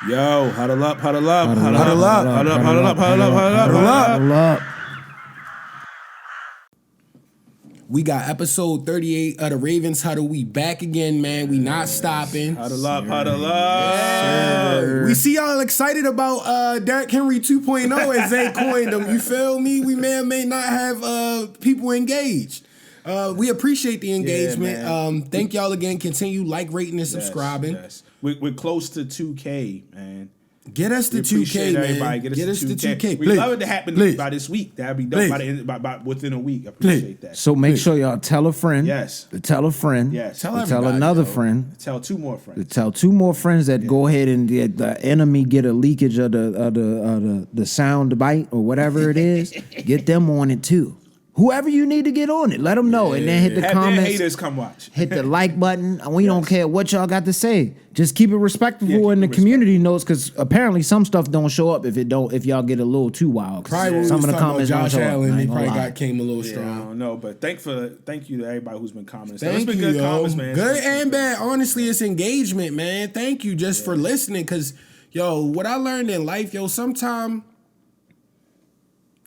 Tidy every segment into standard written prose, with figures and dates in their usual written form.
Yo, huddle up, huddle up, Huddle huddle up, up, huddle up, huddle up, huddle huddle up, up, huddle up, huddle up, huddle up, huddle up. huddle up. We got episode 38 of the Ravens Huddle. We back again, man. We not stopping. Huddle up, huddle up. We see y'all excited about Derrick Henry 2.0 as they coined him. You feel me? We may or may not have people engaged. We appreciate the engagement. man. Thank y'all again. Continue rating, and subscribing. Yes. We're close to 2K, man. Get us to We 2K, appreciate man. everybody. Get us to 2K. We Please. love it to happen Please. by this week. That'd be dope Please. by the end, by within a week. I appreciate that. So make sure y'all tell a friend. Yes. To tell a friend. Yes. Tell To tell everybody, another yo. friend. Tell two more To friends. tell two more friends that go ahead and the enemy get a leakage of the sound bite or whatever it is. Get them on it too. Whoever you need to get on it, let them know, and then hit the Have comments. their haters come watch. Hit the like button. We don't care what y'all got to say. Just keep it respectful in the community notes, because apparently some stuff don't show up if y'all get a little too wild. Probably when some we of was the talking comments about don't Josh show up. Allen, I they ain't gonna probably lie. came a little Yeah, I strong. don't know, but thank you to everybody who's been commenting. Thank It's been you, good yo. comments, man. Good and bad. Honestly, it's engagement, man. Thank you just for listening, because, yo, what I learned in life, yo, sometimes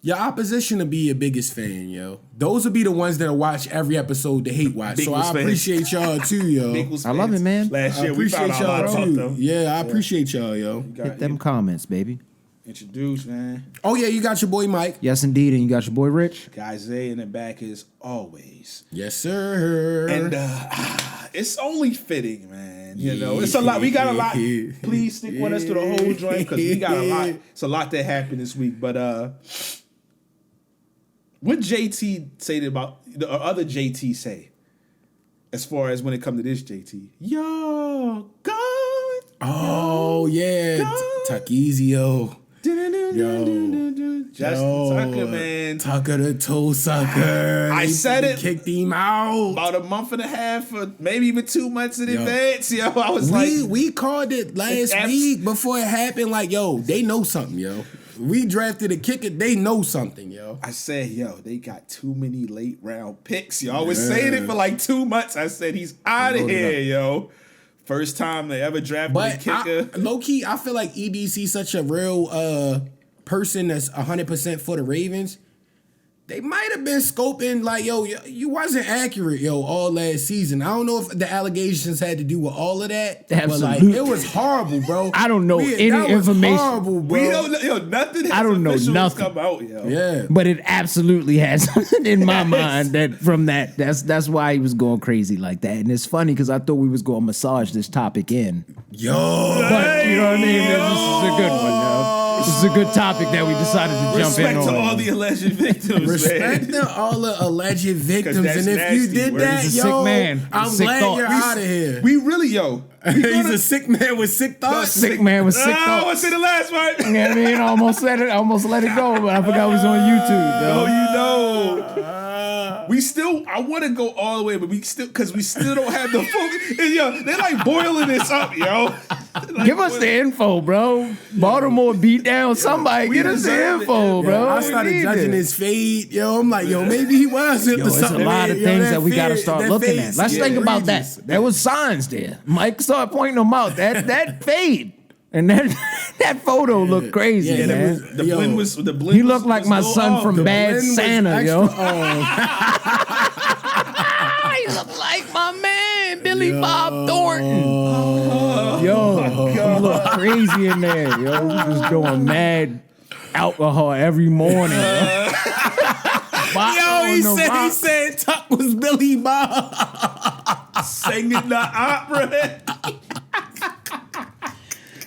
your opposition will be your biggest fan, yo. Those will be the ones that'll watch every episode to hate watch. So Bengals I fans. appreciate y'all too, yo. Bengals I love fans. it, man. Last I year we found appreciate out a lot y'all about too. them. Yeah, I appreciate y'all, yo. Hit them comments, baby. Introduced, man. Oh yeah, you got your boy Mike. Yes, indeed. And you got your boy Rich. Guys, A in the back is always. Yes, sir. And it's only fitting, man. You know, it's a lot. We got a lot. Please stick with us through the whole joint, because we got a lot. It's a lot that happened this week. But what JT say about the other JT say, as far as when it comes to this JT? Yo, God. Oh yeah, Tuck easy, yo. Justin Tucker, man. Tucker the toe sucker. I said it. Kicked him out. About a month and a half, or maybe even 2 months in Yo. advance. Yo, I was We called it last week before it happened. Like, yo, they know something, yo. We drafted a kicker. They know something, yo. I said, yo, they got too many late round picks. Yo, I was saying it for like 2 months. I said, he's out of here, yo. First time they ever drafted a kicker. Low key, I feel like EDC such a real person that's 100% for the Ravens. They might have been scoping like, yo, you wasn't accurate, yo, all last season. I don't know if the allegations had to do with all of that. Absolutely. But like, it was horrible, bro. I don't know any that was information. Horrible, bro. We don't, yo, nothing. I don't know official nothing. Come out, yo. Yeah. But it absolutely has something in my mind that from that. That's why he was going crazy like that. And it's funny because I thought we was going to massage this topic in. Yo. But you know what I mean? This is a good one, yo. This is a good topic that we decided to jump in Respect on. to all the alleged victims, Respect man. to all the alleged victims. that's And if nasty, you did word. that, He's a yo, sick man. He's I'm a sick glad thought. you're out of here. We really, yo. He's a sick man with sick thoughts. Sick man with sick I thoughts. want to say the last one. You know what I mean? I almost said it. I almost let it go, but I forgot it was on YouTube, Oh, though. you know. We still, I want to go all the way, but we still don't have the full. Yo, they're like boiling this up, yo. Give us the info, bro. Baltimore beat down somebody. Get us the deserve it, info, yeah. bro. I We started need judging it. his fade. Yo, I'm like, yo, maybe he was into Yo, it's a something. lot of Yo, things that we got to fade- start that looking fade at. Let's think about that. There was signs there. Mike started pointing them out. That fade. And that photo looked crazy, Yeah, that man. was- The Yo, blend was the blend. He was- looked like was my a little son off. from The Bad blend was Santa, extra yo. off. He looked like my man, Billy Bob Thornton. Yo, he looked crazy in there, yo. He was doing mad alcohol every morning. Yo, Yo, he said Tuck was Billy Bob. singing the opera.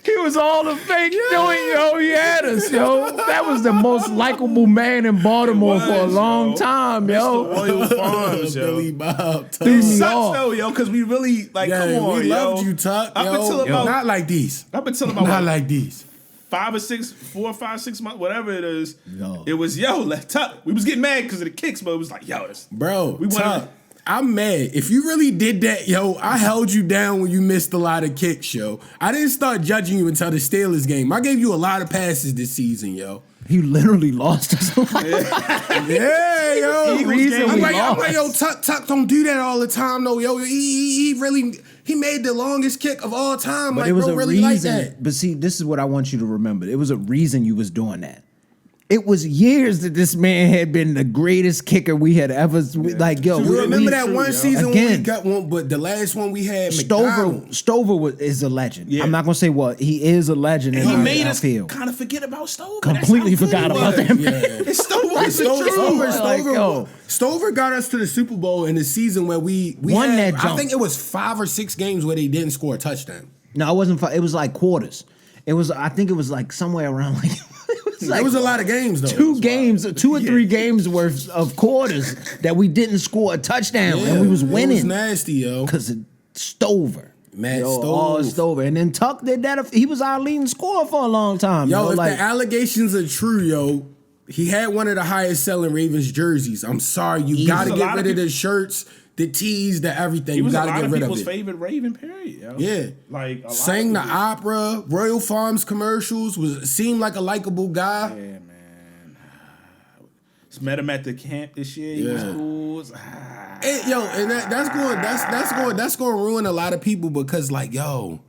he was all the fake doing, yo. He had us, yo. That was the most likable man in Baltimore for a long time, yo. Royal Farms, yo. Billy Bob. Tuck. Threw me Sucks off. though, yo, because we really like. Yeah, come on, we yo. loved you, Tuck. Up until about not like these. up until about Not what, like these. 4 or 5, 6 months, whatever it is. Yo. It was let Tuck. We was getting mad because of the kicks, but it was like, yo, it's, Bro, We wanted- Tuck, I'm mad. If you really did that, yo, I held you down when you missed a lot of kicks, yo. I didn't start judging you until the Steelers game. I gave you a lot of passes this season, yo. He literally lost us. Yeah, yo. Eagles game, I'm we like, lost. yo, Tuck don't do that all the time, though, yo. He really, He made the longest kick of all time. But like, it was bro, a really reason. like that. But see, this is what I want you to remember. It was a reason you was doing that. It was years that this man had been the greatest kicker we had ever. Like, yo, You remember that one season when we again, got one, but the last one we had, Stover is a legend. Yeah. I'm not gonna say what he is a legend. And he in made our us field. kind of forget about Stover. Completely forgot about that. Yeah. It's Stover. Stover got us to the Super Bowl in the season where we Won had, that jump. I think it was 5 or 6 games where they didn't score a touchdown. No, it wasn't. It was like quarters. It was. I think it was like somewhere around like. It was a lot of games though. 2 or 3 games worth of quarters that we didn't score a touchdown and we was winning. It was nasty, yo. Because of Stover. Matt Stover. And then Tuck did that. He was our leading scorer for a long time. Yo, if like, the allegations are true, yo, he had one of the highest selling Ravens jerseys. I'm sorry, you got to get rid of the shirts, the tees, the everything. You got to get rid of it. He was a lot of people's favorite Raven, period. Yo. Yeah. Like, a sang the opera, Royal Farms commercials, seemed like a likable guy. Yeah, man. Just met him at the camp this year. He was cool. And that's going to ruin a lot of people because, like, yo,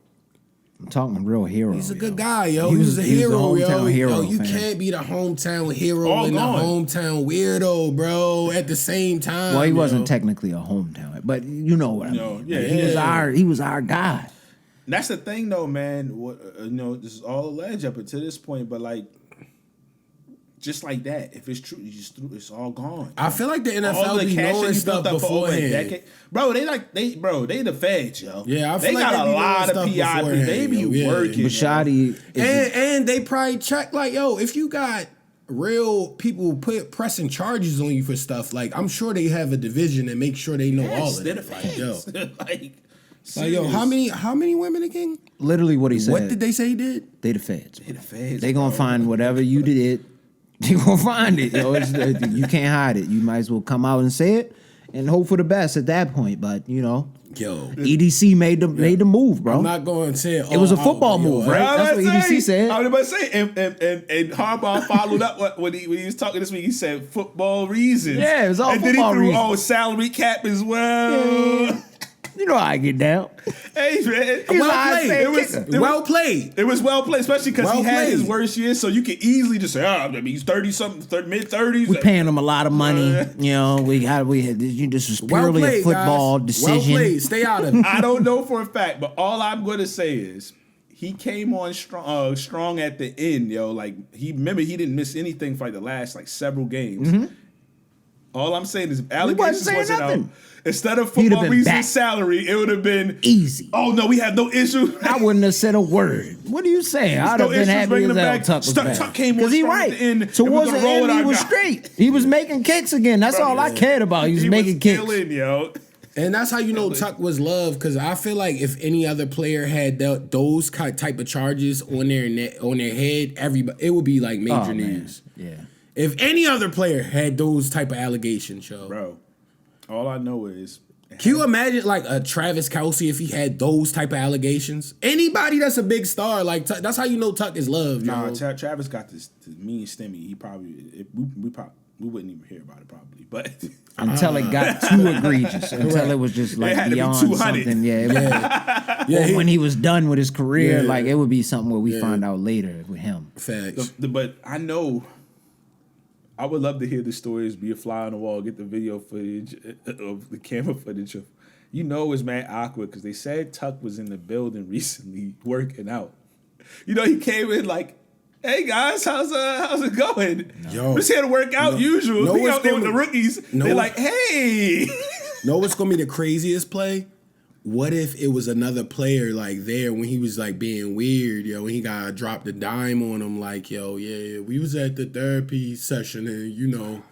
I'm talking real hero. he's a good guy, yo. He was a hero, yo. You can't be the hometown hero and the hometown weirdo, bro, at the same time. Well, he wasn't technically a hometown, but you know what I mean. Yeah, he was our guy. And that's the thing, though, man. This is all alleged up until this point, but like, just like that, if it's true, it's all gone. I feel like the NFL be knowing stuff beforehand. Bro, they the feds, yo. Yeah, I feel they like got they a lot of PIP. They be working. Bashadi and they probably check like, yo, if you got real people pressing charges on you for stuff, like I'm sure they have a division that makes sure they know all of it. Like, yo, like, how many women again? Literally what he said. What did they say he did? They the feds. They the feds. They gonna find whatever you did. They gonna find it. Yo, you can't hide it. You might as well come out and say it and hope for the best at that point. But you know, EDC made the move, bro. I'm not going to say it. It was a football move, right? That's what EDC said. I was about to say, and Harbaugh followed up when he was talking this week. He said football reasons. Yeah, it was all football reasons. And then he threw salary cap as well. Yeah. You know how I get down. Hey, man. It was well played. It was well played, especially because he had his worst years, so you could easily just say, he's 30-something, mid-30s. We paying him a lot of money. You know, this was purely a football decision. Well played. Stay out of it. I don't know for a fact, but all I'm going to say is he came on strong at the end, yo. Like, he didn't miss anything for like the last like several games. Mm-hmm. All I'm saying is allegations wasn't out. Instead of football reasons salary, it would have been easy. Oh no, we had no issue. I wouldn't have said a word. What are you saying? I'd have been happy as hell. Tuck was back. Tuck came on strong at the end. Towards the end, he was straight. He was making kicks again. That's all I cared about. He was making kicks. Yo. And that's how you know Tuck was loved, because I feel like if any other player had those type of charges on their head, it would be like major news. Yeah. If any other player had those type of allegations, yo. Bro, all I know is... Can you imagine like a Travis Kelce if he had those type of allegations? Anybody that's a big star, like that's how you know Tuck is loved. Nah, Travis got this mean stimmy. He probably... We wouldn't even hear about it probably, but... Until it got too egregious. Until it was just like beyond something. Yeah. When he was done with his career, like it would be something where we find out later with him. Facts. But I know... I would love to hear the stories, be a fly on the wall, get the video footage of the camera footage of, it was mad awkward because they said Tuck was in the building recently working out. He came in like, hey guys, how's it going? Yo, I'm just here to work out usual. He out there with the rookies. They're like, hey. Know what's gonna be the craziest play? What if it was another player like there when he was like being weird, when he got dropped a dime on him, like, we was at the therapy session and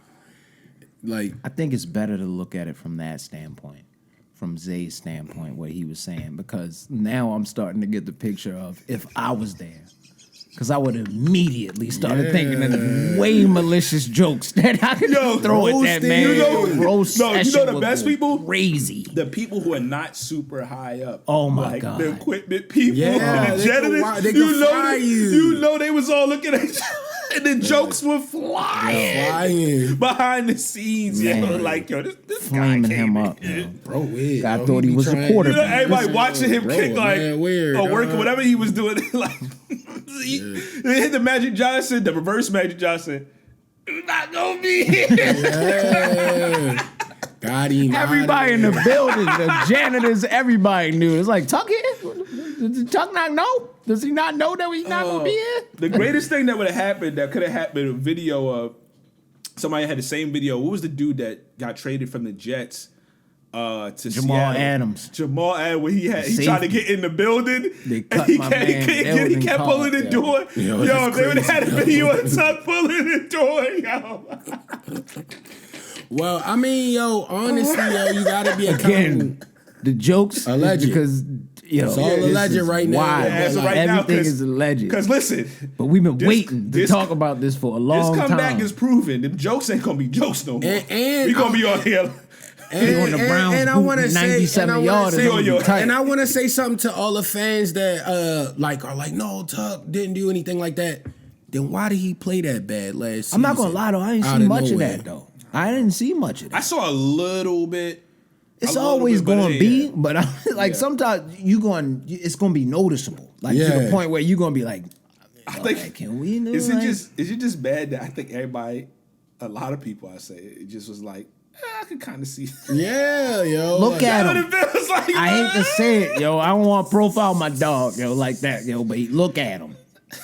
like. I think it's better to look at it from that standpoint, from Zay's standpoint, what he was saying, because now I'm starting to get the picture of if I was there. Because I would have immediately started thinking of the way malicious jokes that I could throw at that man. The best people? Crazy. The people who are not super high up. Oh, my God. The equipment people. Yeah, the janitors. They could fry you. They was all looking at you. And the jokes were flying behind the scenes, yo. Like, yo, this guy flaming came him in. up, yo. Bro, weird. I yo. thought he was a quarterback. You know, everybody watching him kick, like, weird, or work, whatever he was doing. Like, he hit the Magic Johnson, the reverse Magic Johnson. You're not gonna be here. Yeah. Got him. Everybody in the building, the janitors, everybody knew. It's like, Tuck here? Does Tuck not know? Does he not know that he's not going to be here? The greatest thing that would have happened, that could have happened, a video of somebody had the same video. What was the dude that got traded from the Jets to Jamal Seattle? Adams. Jamal Adams, when he tried to get in the building. They cut he my can't, man. he kept pulling the door. Yo, Yo, if they would have had a crazy. video of Tuck pulling the door, yo. Well, I mean, yo, honestly, yo, you gotta be accountable. Again, the jokes Alleged. because It's all alleged right now. Wild. Yeah, as of right now, Everything is alleged. Because listen, But we've been waiting to this- talk about this for a long this comeback time. is proven. Them jokes ain't gonna be jokes no more. And we gonna be on here. on the Browns I want to boot say, 97 yards. and I want to say something to all the fans that are like, no, Tuck didn't do anything like that. Then why did he play that bad last season? I'm not gonna lie though, I didn't Out see of much nowhere. of that though. I didn't see much of I that. saw a little bit. It's a little always bit, but going to it be, ain't- but I'm, like sometimes it's going to be noticeable, like to Yeah. the point where you're going to be like, I think like, can we? Do is like, it just bad that I think everybody, a lot of people, I say it just was like, I could kind of see. Yeah, yo. Look at That's him. what it feels like. I hate man. to say it, yo. I don't want to profile my dog, yo, like that, yo. But look at him.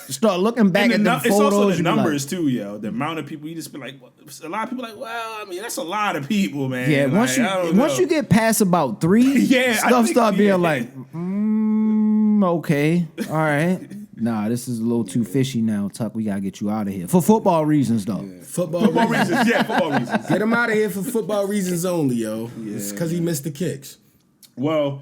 Start looking back And at the it's photos. also you the be like, numbers too, yo. The amount of people you just be like, a lot of people like, well, I mean, that's a lot of people, man. yeah, Like, once I don't you know. get past about 3, Yeah, I stuff think- start being yeah. like, okay, all right. Nah, this is a little too fishy now, Tuck. We gotta get you out of here for football reasons, though. Football football reasons. reasons, yeah, football reasons. Get him out of here for football reasons only, yo. It's because he missed the kicks. Well,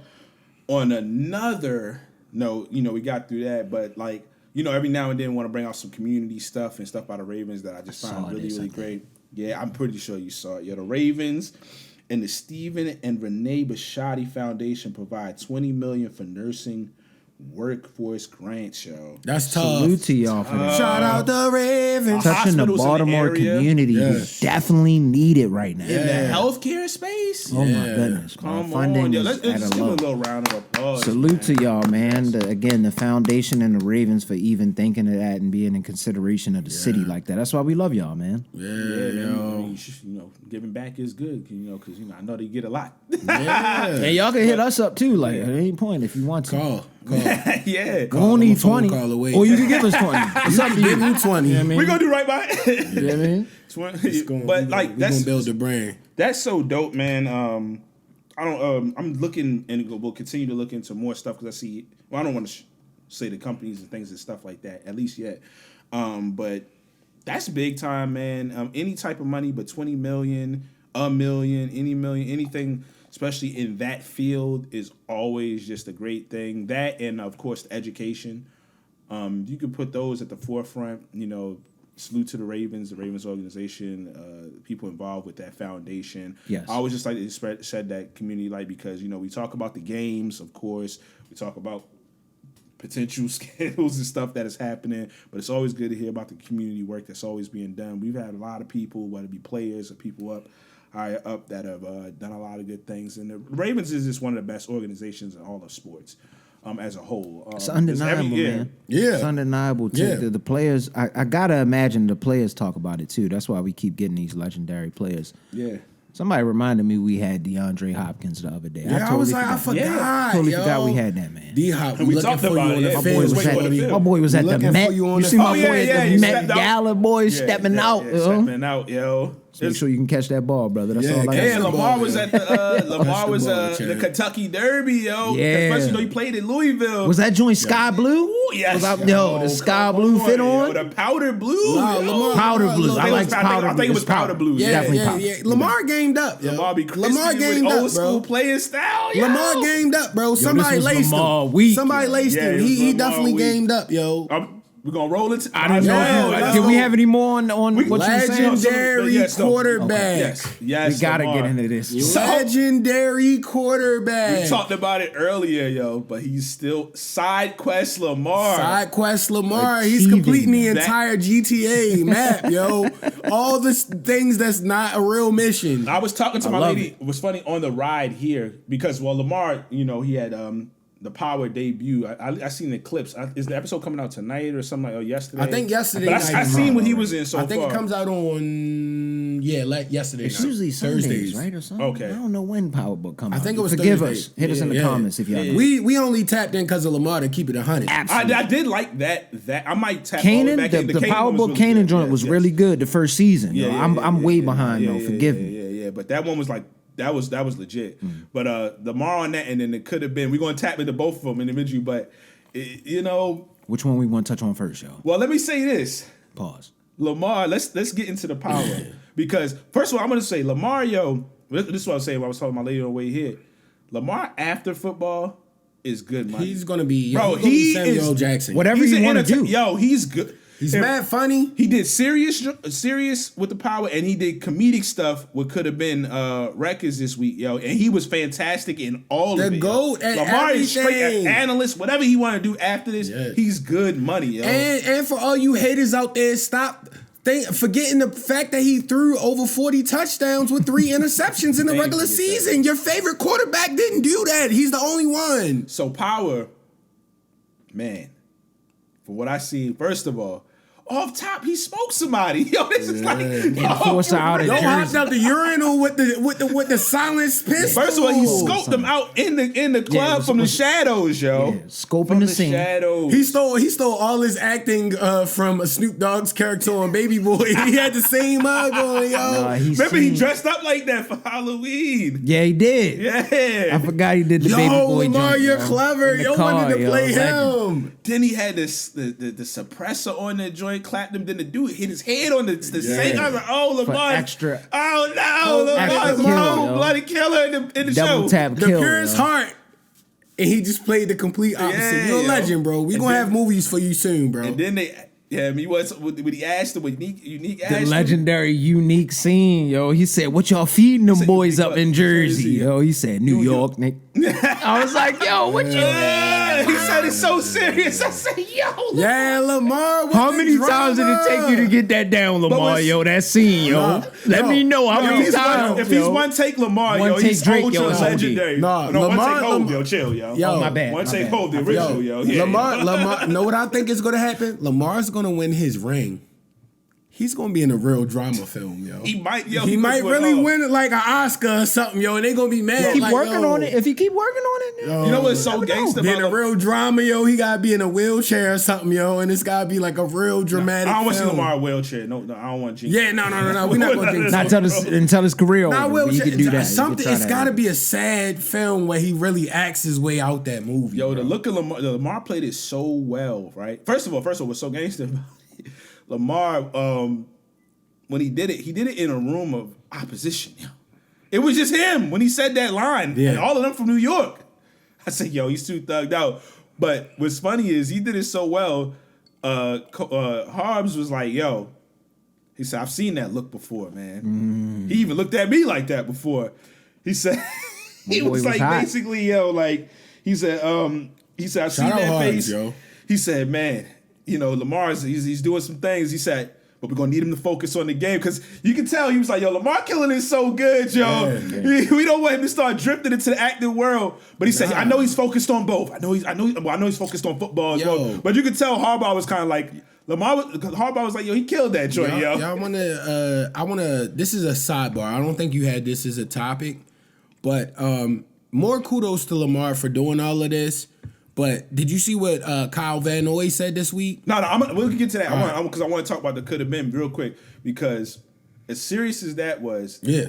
on another note, we got through that, but like, every now and then want to bring out some community stuff and stuff by the Ravens that I just Saw find really, this, I really think. great. Yeah, I'm pretty sure you saw it. Yeah, the Ravens and the Stephen and Renee Bashotti Foundation provide $20 million for nursing workforce grants, yo. That's tough. Salute to y'all for that. Shout out the Ravens. Touching the hospitals in the Baltimore area. community Yes. who definitely need it right now. In the healthcare space? Oh my goodness, bro. Come Funding on, yo. is Let's at just a give a low. little round of applause. Salute to y'all, man. Again, the foundation and the Ravens for even thinking of that and being in consideration of the city like that. That's why we love y'all, man. Yeah, Yeah, yo. giving back is good, because I know they get a lot. Yeah. And y'all can hit us up too, like at any point if you want to. Call. Yeah, We don't need I'm a phone 20. call away. Or you can give us 20. What's up to you? Give me 20. You know what I mean? we're gonna do right by it. You know what I mean? But like we gonna build the brand. that's so dope, man. I don't. I'm looking and we'll continue to look into more stuff because I see. Well, I don't want to say the companies and things and stuff like that at least yet. But that's big time, man. Any type of money, but 20 million, a million, anything, especially in that field, is always just a great thing. That and of course the education. You can put those at the forefront. Salute to the Ravens organization, people involved with that foundation. Yes. I always just like to shed that community light because, we talk about the games, of course. We talk about potential scandals and stuff that is happening, but it's always good to hear about the community work that's always being done. We've had a lot of people, whether it be players or people higher up, that have done a lot of good things. And the Ravens is just one of the best organizations in all of sports. As a whole, It's undeniable, man. Yeah. It's undeniable. Too. Yeah. The players, I gotta imagine the players talk about it too. That's why we keep getting these legendary players. Yeah. Somebody reminded me we had DeAndre Hopkins the other day. Yeah, I was like, I forgot. forgot. Totally yo. forgot we had that, man. D-Hop, And we we looking talked for you about on it. the My fence. boy was Wait, at wait, the wait. My boy was at the Looking Met. for you on You the see my fence. boy at the he Met stepped out. Gala, boy, stepping out. Stepping out, yo. Make sure you can catch that ball, brother. That's Yeah, all I catch Yeah, the got. Lamar ball, was yeah. at the Lamar was ball, the Chad. Kentucky Derby, yo. Yeah. Especially he played in Louisville. Was that joint sky blue? Ooh, yes. Was I- yo, the sky come blue fit on? Yo, the powder blue. Nah, yo. Lamar- Powder blue. I like powder blue. I think it was It's powder. powder blue. Yeah, Definitely yeah, pop. yeah. Lamar gamed up, yo. Lamar be crispy Lamar with gamed old up, school bro. playing style, yo. Lamar gamed up, bro. Somebody was laced Lamar him. week, Somebody yo. laced Yeah, him. it was He Lamar definitely week. gamed up, yo. We're gonna roll it. I didn't know. let's Did we go. have any more on what you saying? Legendary Yes, no. quarterback. Yes. We gotta Lamar. get into this. Legendary quarterback. We talked about it earlier, yo, but he's still side quest Lamar. Side quest Lamar. He's Achieving completing the that. entire GTA map, yo. All the things that's not a real mission. I was talking to my love lady. It was funny on the ride here because Lamar, he had the Power debut. I seen the clips. Is the episode coming out tonight or something or yesterday? I think yesterday But night I is seen wrong. what he was in so I think far. it comes out on yesterday. It's night. usually Sundays, Thursdays. right, or something. Okay. I don't know when Power Book comes out. I think it was Forgive Thursday. us. Hit us in the Yeah. comments if y'all know. We only tapped in because of Lamar to keep it 100. I did like that. I might tap all the way Kanan, back in. the Kanan Power was Book really Kanan good. joint was really good the first season. Yeah, yo. yeah, I'm way behind yeah, though. yeah, Forgive yeah, me. Yeah. But that one was like that was legit. But Lamar on that, and then it could have been. We're gonna tap into both of them individually, but Which one we want to touch on first, y'all? Well, let me say this. Pause. Lamar, let's get into the power. Because first of all, I'm gonna say Lamar, this is what I was saying when I was talking to my lady on the way here. Lamar after football is good money. He's gonna be he Samuel is L. Jackson. Whatever He's you an want to do. Yo, he's good. He's mad funny. He did serious with the Power, and he did comedic stuff. What could have been records this week, yo, and he was fantastic in all The of it. GOAT at Lamar is straight everything. analyst. Whatever he want to do after this, Yeah. he's good money, yo. And for all you haters out there, stop forgetting the fact that he threw over 40 touchdowns with 3 interceptions in the Thank regular you, season. Your favorite quarterback didn't do that. He's the only one. So Power, man, for what I see, first of all, off top, he smoked somebody. Yo, this is like forced her out of Yo, Jersey. hopped out the urinal with the silenced pistol. First of all, he scoped them out in the club from the shadows, yo. Yeah, scoping From the the scene. shadows. He stole all his acting from Snoop Dogg's character on Baby Boy. He had the same mug on, yo. Nah, Remember, he dressed up like that for Halloween. Yeah, he did. Yeah. I forgot he did the baby Yo, boy Lamar, joint, you're yo. clever. In the Yo car, wanted to yo, play legend. him. Then he had the suppressor on the joint, clapped him. Then the dude hit his head on the sink. I was like, oh, Lamar. extra- Oh, no. extra Lamar. kill, yo. Bloody killer in the Double show. tap The kill. purest yo. heart. And he just played the complete opposite. Yeah, You're a yo. legend, bro. We And gonna then- have movies for you soon, bro. And then when he asked him, unique asked The him, legendary unique scene, yo. He said, "What y'all feeding them said, boys "You up think in what? Jersey?" Jersey. Yo, he said, "New York, Nick." I was like, "Yo, what you?" Yeah, he said it's so serious. I said, yo. Yeah, Lamar. with How the many times did it take you to get that down, Lamar? when- Yo, that scene, yo. Nah, Let no, me know how no, many he's times. If yo. he's one take Lamar, One yo, take he's Drake, ultra yo, it's OD. legendary. Nah, no, Lamar- one take hold, Lam- yo, chill, yo. Yo, my bad. One my take bad. hold, the I original, forgot. yo. Yeah, Lamar, know what I think is gonna happen? Lamar's gonna win his ring. He's gonna be in a real drama film, yo. He might, yo. He might went really hard. win like an Oscar or something, yo, and they gonna be mad. Keep like, working yo, on it. If he keep working on it, yo, You know what's so never know. gangster Be in about a real drama, yo. He gotta be in a wheelchair or something, yo, and it's gotta be like a real dramatic. I don't want to see film. Lamar in a wheelchair. No, I don't want Jinx. Yeah, no. We're not gonna do not until his career Nah, over. wheelchair. You can do that. Something. You can It's try gotta that. be a sad film where he really acts his way out that movie. Yo, the bro. look of Lamar played it so well, right? First of all, what's so gangster about it, Lamar, when he did it in a room of opposition. Yo. It was just him when he said that line, Yeah. and all of them from New York. I said, yo, he's too thugged out. But what's funny is he did it so well. Harbs was like, yo, he said, I've seen that look before, man. He even looked at me like that before. He said, he boy was was like, hot. basically, yo, like, he said, I've seen Shout out that Harbs, face. yo. He said, man, Lamar's he's doing some things. He said, but we're gonna need him to focus on the game because you can tell he was like, yo, Lamar killing is so good, yo. Yeah. We don't want him to start drifting into the acting world. But he said, I know he's focused on both. I know he's focused on football as Yo. well. But you could tell Harbaugh was kind of like Harbaugh was like, yo, he killed that joint, yo. Y'all wanna this is a sidebar. I don't think you had this as a topic, but more kudos to Lamar for doing all of this. But did you see what Kyle Van Noy said this week? No, we'll get to that. I want to talk about the could have been real quick because as serious as that was, Yeah.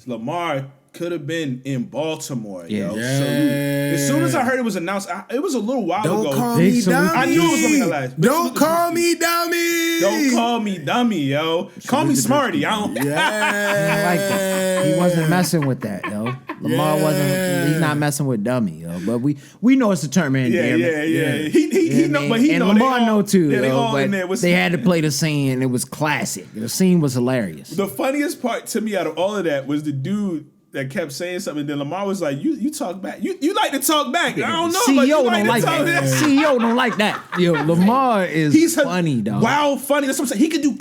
Lamar could have been in Baltimore, yo. Yeah. Salute. As soon as I heard it was announced, it was a little while Don't ago. call Big me salute. dummy. I knew it was gonna be hilarious. Don't call me dummy. Don't call me dummy, yo. Call me smarty. I don't. Yeah. I like that. He wasn't messing with that, yo. Lamar wasn't. He's not messing with dummy, yo. But we know it's a term in there. Yeah. He know, but he and know. Lamar They all, know too. Yeah, they yo, all but in there. they had to play the scene. It was classic. The scene was hilarious. The funniest part to me out of all of that was the dude that kept saying something. Then Lamar was like, "You talk back. You like to talk back. I don't know. CEO but you don't like to talk that. back." CEO don't like that. Yo, Lamar is funny, dog. Wow, funny. That's what I'm saying. He could do.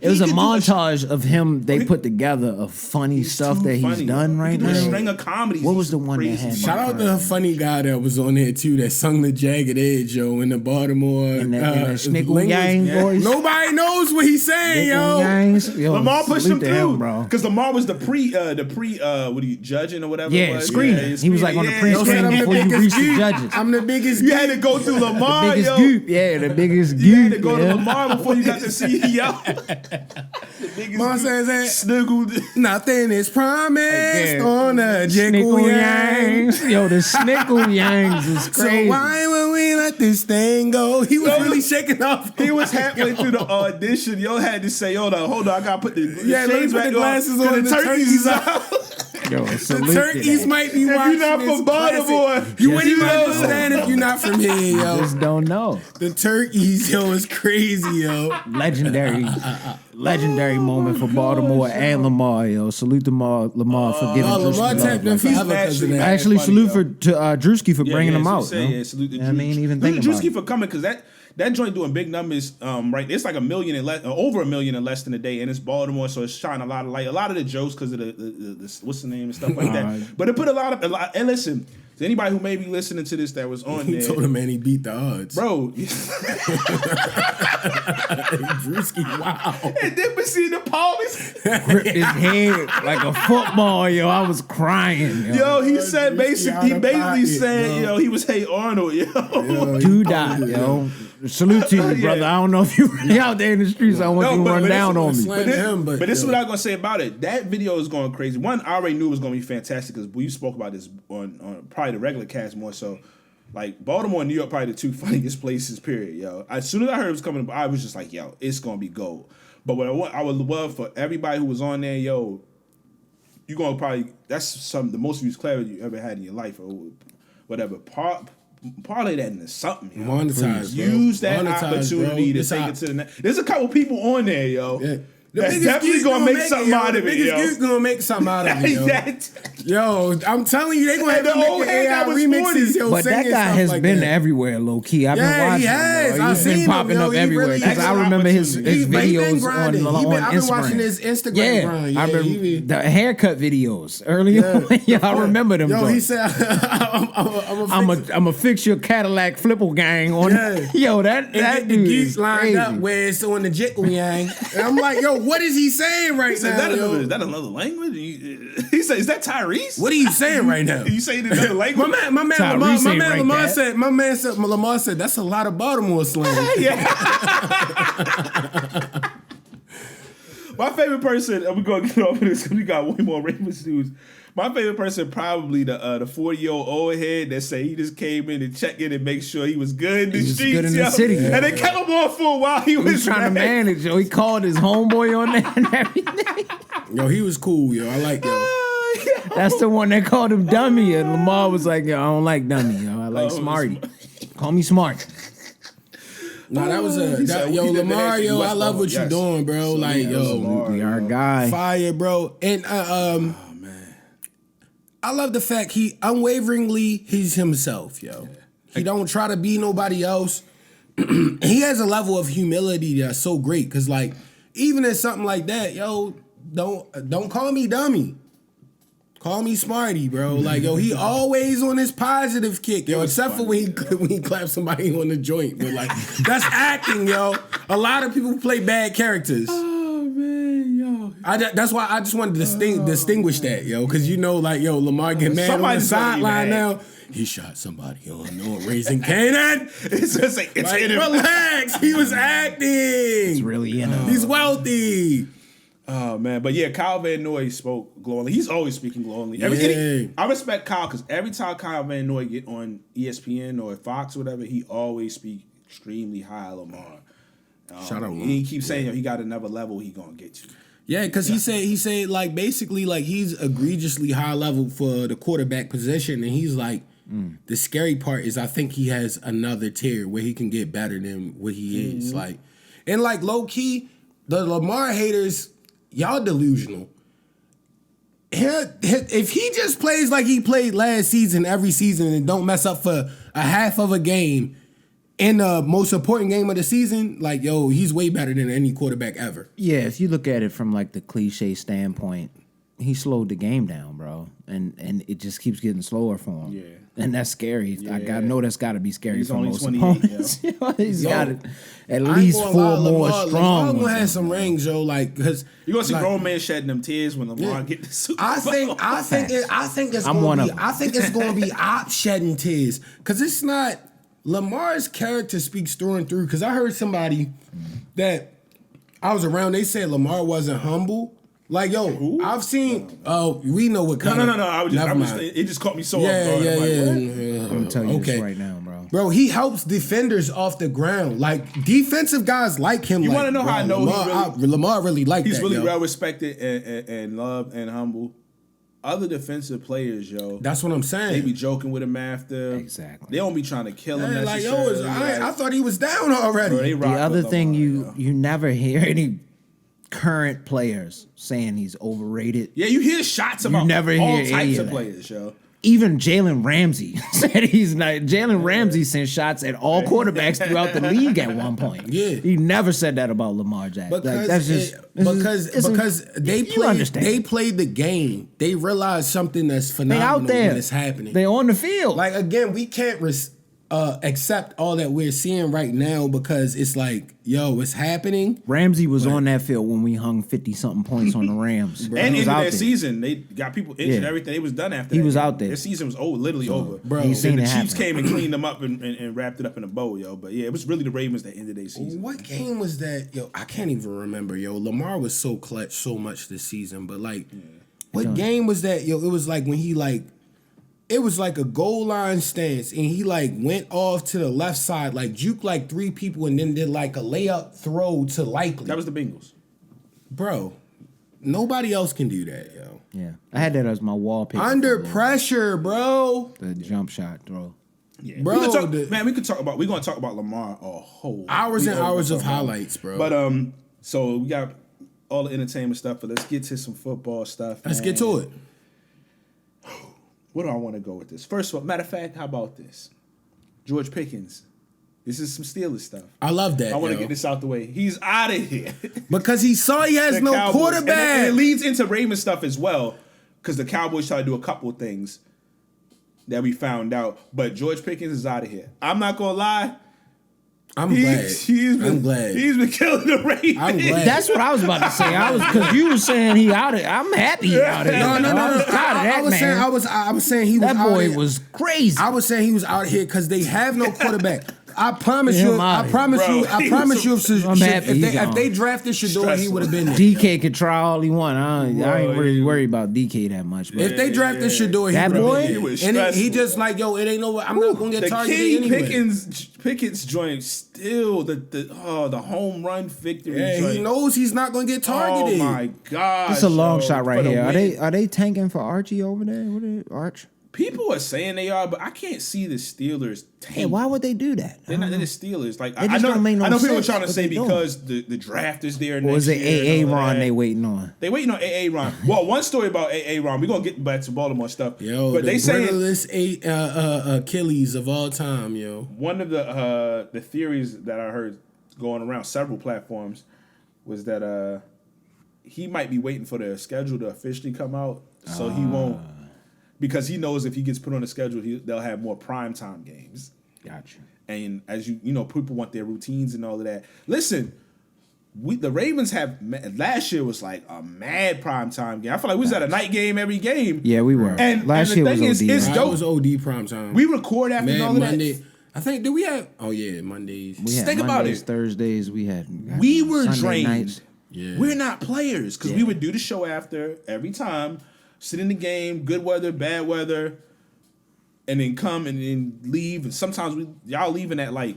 It was a montage of him. They put together of funny stuff that he's done right now. A string of comedies. What was the one that had? Shout out to the funny guy that was on there too that sung the Jagged Edge, yo, in the Baltimore. And that Snickle Yang voice. Nobody knows what he's saying, yo. Lamar pushed him through, bro. Because Lamar was the pre, what are you judging or whatever? Yeah, it was? screening. He was like on the pre-screen before you reached the judges. I'm the biggest. You had to go through Lamar, the biggest yo. goop. Yeah, the biggest goop. You had to go to Lamar before you got to CEO. The biggest Mom says that sniggled. nothing is promised on a Snickle Jickle Yang. Yangs. Yo, the Snickle Yangs is crazy. So why would we let this thing go? He was really shaking off. He was halfway through the audition. Yo had to say, hold on, I gotta put the Yeah, let me shades put back the glasses on. The turkeys out. Yo, The turkeys might be watching. If you're not from Baltimore, you wouldn't even understand if you're not from here, yo. Just don't know. The turkeys, yo, is crazy, yo. Legendary moment for Baltimore and Lamar, yo. Salute to Lamar for giving Lamar tapped in forever because of that. Actually, salute to Drewski for bringing him out. Yeah, salute to Drewski. I mean, even think about Drewski it. for coming because that joint doing big numbers. Right, it's like over a million in less than a day, and it's Baltimore, so it's shining a lot of light. A lot of the jokes because of the what's the name and stuff like that. But it put a lot. And listen, to anybody who may be listening to this that was on there, He told him, man, he beat the odds. bro. Drewski, wow. And then we see the palms. Gripped his head like a football, yo. I was crying, yo. Yo, he said Drewski he basically pocket, said, bro. he was Hey Arnold, yo. Do that, yo. Salute to you, brother. I don't know if you really out there in the streets. I want you to run down on me. But this is what I'm gonna say about it. That video is going crazy. One, I already knew it was gonna be fantastic because we spoke about this on probably the regular cast more so. Like Baltimore and New York, probably the two funniest places. Period, yo. As soon as I heard it was coming, I was just like, yo, it's gonna be gold. But what I would love for everybody who was on there, yo, you gonna probably that's the most views clarity you ever had in your life or whatever. Parlay that into something. Yo. Monetize, bro. Use that Monetize, opportunity bro. to take it to the next. There's a couple people on there, yo. Yeah. That's definitely gonna make something out of it, yo. The biggest gonna make something out of it, yo. Yo, I'm telling you, they gonna have to make AI remixes, yo. But that guy has been like everywhere, low key. I've been watching. He has. Him, He's been popping up everywhere. Because I remember his videos on Instagram. I've been watching his Instagram grind. I remember the haircut videos earlier. Yeah, I remember them. Yo, he said, "I'm a fix your Cadillac flipple gang on." Yo, that dude the geese lined up where it's on the Jickle Yang, and I'm like, yo. What is he saying right now? Is that another language? He said, "Is that Tyrese?" What are you saying right now? You saying another language? My man Lamar said that's a lot of Baltimore slang. My favorite person, and we're gonna get off of this because we got way more Ravens news. My favorite person probably the 40-year-old old head that say he just came in and checked in and make sure he was good in the streets, good in the city, and they kept him on for a while. He was trying to manage. Yo, he called his homeboy on there and everything. Yo, he was cool. Yo, I like yo. That's the one that called him dummy, and Lamar was like, "Yo, I don't like dummy. Yo, I like smarty. Call me smart." No, that was Lamar, yo, I love what you doing, bro. So, like, yo, we our guy, fire, bro. And I love the fact he's himself, yo. He don't try to be nobody else. He has a level of humility that's so great, cause like even in something like that, yo, don't call me dummy. Call me smarty, bro. Like, yo, he always on his positive kick, yo. Except for when he claps somebody on the joint. But like, that's acting, yo. A lot of people play bad characters. Oh man, yo. That's why I just wanted to distinguish that, yo. Cause you know, like, yo, Lamar get mad on the sideline now. He shot somebody on Raising Canaan. It's just like, relax. He was acting. It's really in him. He's wealthy. Oh man, but yeah, Kyle Van Noy spoke glowingly. He's always speaking glowingly. I respect Kyle because every time Kyle Van Noy get on ESPN or Fox or whatever, he always speak extremely high of Lamar. Shout out, He keeps saying he got another level he gonna get to. Yeah, because he said like basically like he's egregiously high level for the quarterback position, and he's like the scary part is I think he has another tier where he can get better than what he is. Like, and like low key, the Lamar haters, y'all delusional. If he just plays like he played last season every season and don't mess up for a half of a game in the most important game of the season, like, yo, he's way better than any quarterback ever. Yeah, if you look at it from like the cliche standpoint, he slowed the game down, bro, and it just keeps getting slower for him. Yeah. And that's scary. Yeah. I know that's got to be scary He's for only most 28, opponents. He's got at I ain't least gonna 4 lie, more Lamar strong gonna ones. have some rings, yo. Like, cause You're gonna see like, grown men shedding them tears when Lamar get the Super Bowl. I think it's I'm one gonna of be. them. I think it's gonna be op shedding tears, cause it's not Lamar's character speaks through and through. Cause I heard somebody that I was around. They said Lamar wasn't humble. Like, yo, I've seen. Oh, we know what kind. No. Never mind. It just caught me so Yeah, off guard. I'm like, what? I'm gonna tell you this right now, bro. Bro, he helps defenders off the ground. Like, defensive guys like him. You like, want to know how I know Lamar really like he's that, really yo. well respected and loved and humble. Other defensive players, yo, That's what I'm they saying. be joking with him after. Exactly. They don't be trying to kill him. Hey, like, necessarily. yo, I thought he was down already. Bro, they The rock other with thing Lamar, yo. you never hear any current players saying he's overrated. Yeah, you hear shots about never all hear any types of of that. players, yo. Even Jalen Ramsey said he's not. Jalen Ramsey sent shots at all quarterbacks throughout the league at one point. Yeah. He never said that about Lamar Jackson. Because That's just because they you played understand. they played the game. They realized something that's phenomenal out there. when it's happening. They on the field. Like, again, we can't accept all that we're seeing right now because it's like, yo, it's happening. Ramsey was on that field when we hung 50-something points on the Rams. And He was in out their there. season, they got people injured. Yeah. Everything. It was done after. He that was game. out there. Their season was literally over. Bro, He's Then seen the it Chiefs happen. came and cleaned them up and wrapped it up in a bow, yo. But yeah, it was really the Ravens that ended their season. What game was that? Yo, I can't even remember, yo. Lamar was so clutch so much this season, but like, what game was that? Yo, it was like when he like, it was like a goal line stance, and he like went off to the left side, like juked like 3 people, and then did like a layup throw to Likely. That was the Bengals. Bro, nobody else can do that, yo. Yeah, I had that as my wallpaper. Under for a little pressure, bro. bit. The jump shot throw. Yeah. Bro, we could talk, the- man, we're gonna talk about Lamar a whole Hours and we hours gonna of talk about him. highlights, bro. But so we got all the entertainment stuff, but let's get to some football stuff. Let's man. get to it. Where do I want to go with this? First of all, matter of fact, how about this? George Pickens. This is some Steelers stuff. I love that. I want to yo. get this out the way. He's out of here. Because he saw he has The no Cowboys. quarterback. And it leads into Ravens stuff as well, because the Cowboys try to do a couple of things that we found out. But George Pickens is out of here. I'm not gonna lie. I'm glad. I'm glad. He's been killing the Ravens. I'm glad. That's what I was about to say. Because you were saying he out of. I'm happy he out of. No. I was tired of that, I was man. saying I was saying he was That out boy here. was crazy. I was saying he was out here because they have no quarterback. I promise Get you. him out I of promise here. you. Bro, I he promise was you. I'm happy If he they, gone. if they drafted Shador, he would have been there. DK could try all he want. I ain't really Bro, worried about DK that much. But If they drafted Shador, he That would have boy? been He there. was And he stressful, just like, yo, it ain't no. I'm not gonna get The targeted King anyway. Pickens joint still the home run victory Yeah, joint. he knows he's not gonna get targeted. Oh my god! it's a long shot right here. Are they tanking for Archie over there? What is Arch? People are saying they are, but I can't see the Steelers tank. Hey, why would they do that? They're not. They're the Steelers. Like I just know. don't make no I know people are sense trying to what say they doing. because the draft is there. Or next is it year and AA all Ron that. they waiting on? They waiting on AA Ron. Well, one story about AA Ron. We're gonna get back to Baltimore stuff. Yo, but the they say brittlest Achilles of all time, yo. one of the theories that I heard going around several platforms was that he might be waiting for the schedule to officially come out, so he won't, because he knows if he gets put on the schedule, they'll have more primetime games. Gotcha. And as you know, people want their routines and all of that. Listen, the Ravens have last year was like a mad primetime game. I feel like we was at a night game every game. Yeah, we were. And Last the year thing was is, OD. it's That dope. was OD prime time. We record after Man, all of Monday. that. I think did we have? Oh yeah, Mondays. We had Think about Mondays, it. Thursdays. We had. We were Sunday drained. nights. Yeah. We're not players because we Yeah. would do the show after every time, sit in the game, good weather, bad weather, and then come and then leave. And sometimes y'all leaving at like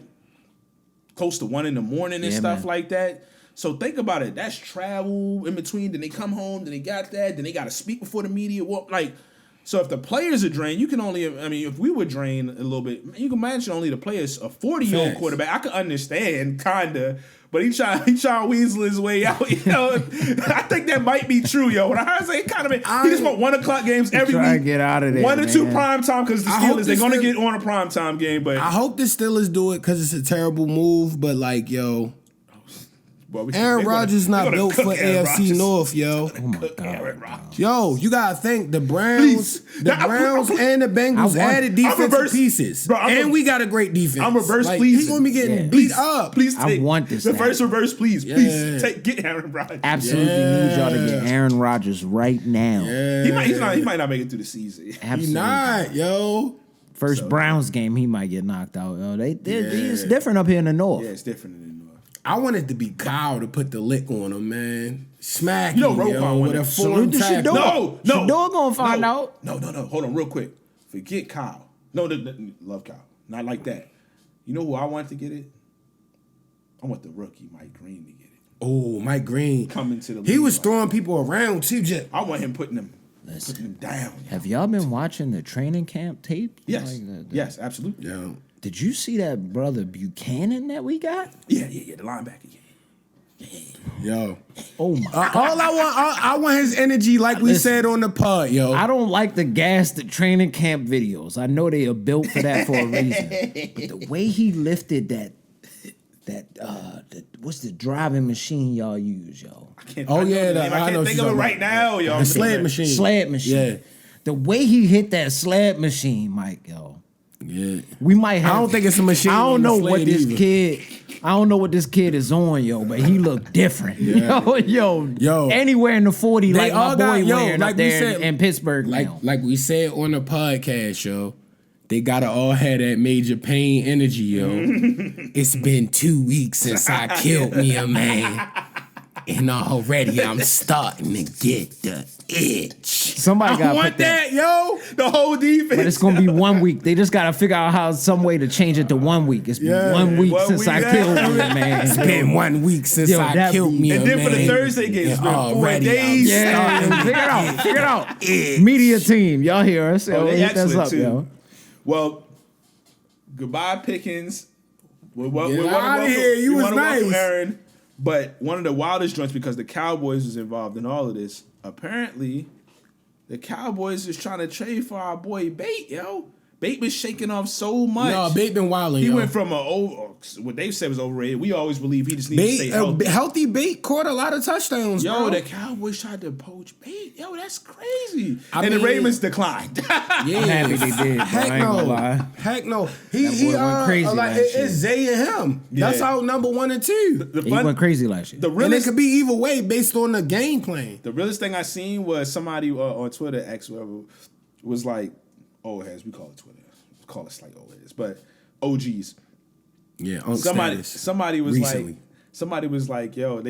close to 1 a.m. and Yeah, stuff man. like that. So think about it. That's travel in between. Then they come home. Then they got that. Then they got to speak before the media. Like, so if the players are drained, you can only. I mean, if we were drained a little bit, you can imagine only the players. A 40-year-old quarterback, I could understand kinda. But he trying to weasel his way out. You know, I think that might be true, yo. When I heard say kind of, he just want 1 o'clock games every week. Try to get out of there. 1 or 2 prime time because the Steelers they're gonna get on a prime time game. But I hope the Steelers do it because it's a terrible move. But like, yo, Aaron Rodgers not built for AFC North, yo. Oh my God. Yo, you gotta think the Browns, and the Bengals added defensive pieces, and we got a great defense. I'm reverse, like, please. He's gonna be getting beat up. Please, I want this. The first reverse, please, get Aaron Rodgers. Absolutely need y'all to get Aaron Rodgers right now. He might not make it through the season. Absolutely. He not, yo. First Browns game, he might get knocked out. Yo, it's different up here in the North. Yeah, it's different in the North. I wanted to be Kyle to put the lick on him, man. Smack him, Roquan with a form tackle. No. Shador gonna find out. No. Hold on real quick. Forget Kyle. No, love Kyle. Not like that. You know who I want to get it? I want the rookie, Mike Green, to get it. Oh, Mike Green. Coming to the league. He was throwing people around, too, Jet. I want him putting them down. Have y'all been watching the training camp tape? Yes. Yes, absolutely. Yeah. Did you see that brother Buchanan that we got? Yeah, the linebacker. Yo. Oh my God. All I want his energy, like we said on the pod, yo. I don't like the training camp videos. I know they are built for that for a reason. But the way he lifted that what's the driving machine y'all use, yo? I can't think of it right now, yo. The sled machine. Sled machine. Yeah. The way he hit that sled machine, Mike, yo. Yeah. We might have. I don't think it's a machine. I don't know what this either. kid. I don't know what this kid is on, yo, but he looked different. Yeah. Yo. Anywhere in the 40, They like my all boy got- yo, wearing like up we there said- in Pittsburgh now. Like we said on the podcast, yo. They gotta all have that major pain energy, yo. It's been 2 weeks since I killed me a man. And already I'm starting to get the itch. Somebody got I want that, yo. The whole defense. But it's gonna be 1 week. They just gotta figure out some way to change it to 1 week. It's been 1 week since I killed me, man. It's been 1 week since I killed me. And then for the Thursday game, it's been 4 days. Yeah, figure it out. Media team, y'all hear us? Oh, they hit us excellent up, too. yo. Well, goodbye, Pickens. We Get out of here. You was nice. Aaron. But one of the wildest joints, because the Cowboys was involved in all of this, apparently the Cowboys is trying to trade for our boy Bate, yo. Bate was shaking off so much. No, Bate been wilding. He went from what Dave said was overrated. We always believe he just needs to stay healthy. Healthy Bate caught a lot of touchdowns, Yo, bro. the Cowboys tried to poach Bate. Yo, that's crazy. I and the mean- Ravens declined. Yeah. I'm happy they did. Heck I ain't gonna no. lie. Heck no. That boy went crazy last year. It's Zay and him. That's Yeah. our number 1 and 2. He went crazy last year. The And it realest, could be either way based on the game plan. the realest thing I seen was somebody on Twitter, X, whatever, was like, old heads. We call it Twitter. We call it like old heads. But OGs. Yeah, Somebody was recently. like, yo, I'm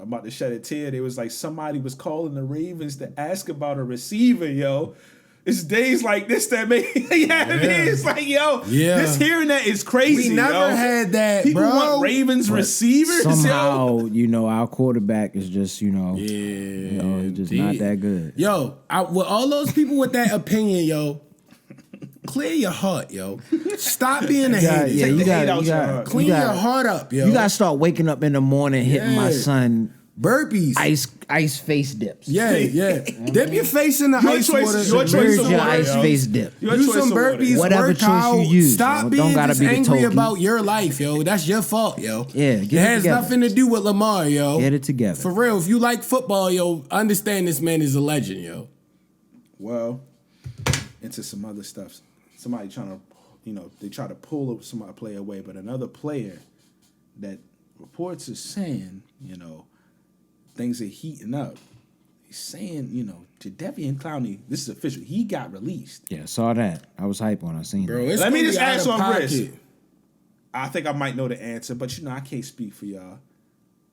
about to shed a tear. They was like, somebody was calling the Ravens to ask about a receiver, yo. It's days like this that make it's like, yo, this hearing that is crazy. We never had that, People bro. want Ravens receivers. Somehow, our quarterback is just, just not that good. Yo, with all those people with that opinion, yo, clear your heart, yo. Stop being a hater. Yeah, you got Clean your heart up, yo. You gotta start waking up in the morning, hitting my son burpees, ice face dips. Yeah. Dip your face in the ice water. Your choice of your water, ice yo. face dip. Do some burpees, whatever work choice out. you use. Stop being just angry about your life, yo. That's your fault, yo. Yeah, it has nothing to do with Lamar, yo. Get it together. For real, if you like football, yo, understand this man is a legend, yo. Well, into some other stuff. Somebody trying to, they try to pull somebody player away, but another player that reports is saying, things are heating up. He's saying, Jadeveon Clowney, this is official. He got released. Yeah, saw that. I was hyped when I seen Bro, it. Let me just ask on Chris. I think I might know the answer, but I can't speak for y'all.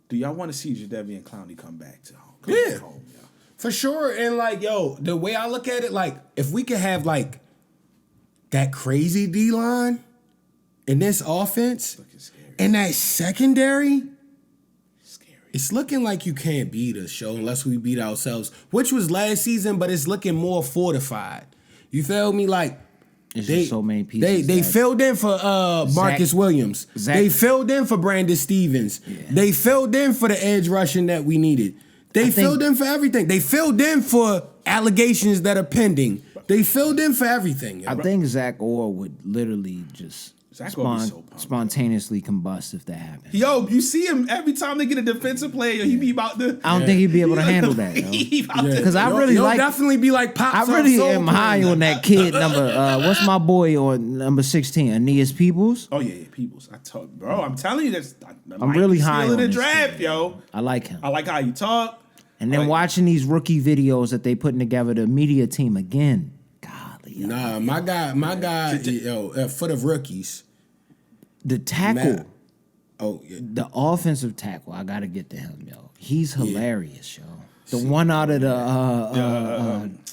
Do y'all want to see Jadeveon Clowney come back to home? Yeah. Home, y'all? For sure. And the way I look at it, if we could have that crazy D-line in this offense and that secondary, It's looking like you can't beat us, show, unless we beat ourselves, which was last season, but it's looking more fortified. You feel me? Like, It's just so many pieces. They filled in for Marcus Williams. They filled in for Brandon Stevens. Yeah. They filled in for the edge rushing that we needed. They filled in for everything. They filled in for allegations that are pending. They filled in for everything. I think Zach Orr would literally just spontaneously combust if that happened. Yo, you see him every time they get a defensive player, he be about to. I don't think he'd be able to handle that, because I really like. Definitely be like Pops. I really am high on that kid number. What's my boy on number 16? Aeneas Peebles. Oh yeah, Peebles. Bro, I'm telling you, I'm really high on the this draft, kid, yo. I like him. I like how you talk. And then watching these rookie videos that they putting together, the media team again. Golly. Nah, my guy, yo, for the rookies. The tackle. Yeah. The offensive tackle, I gotta get to him, yo. He's hilarious, yo. The one out of the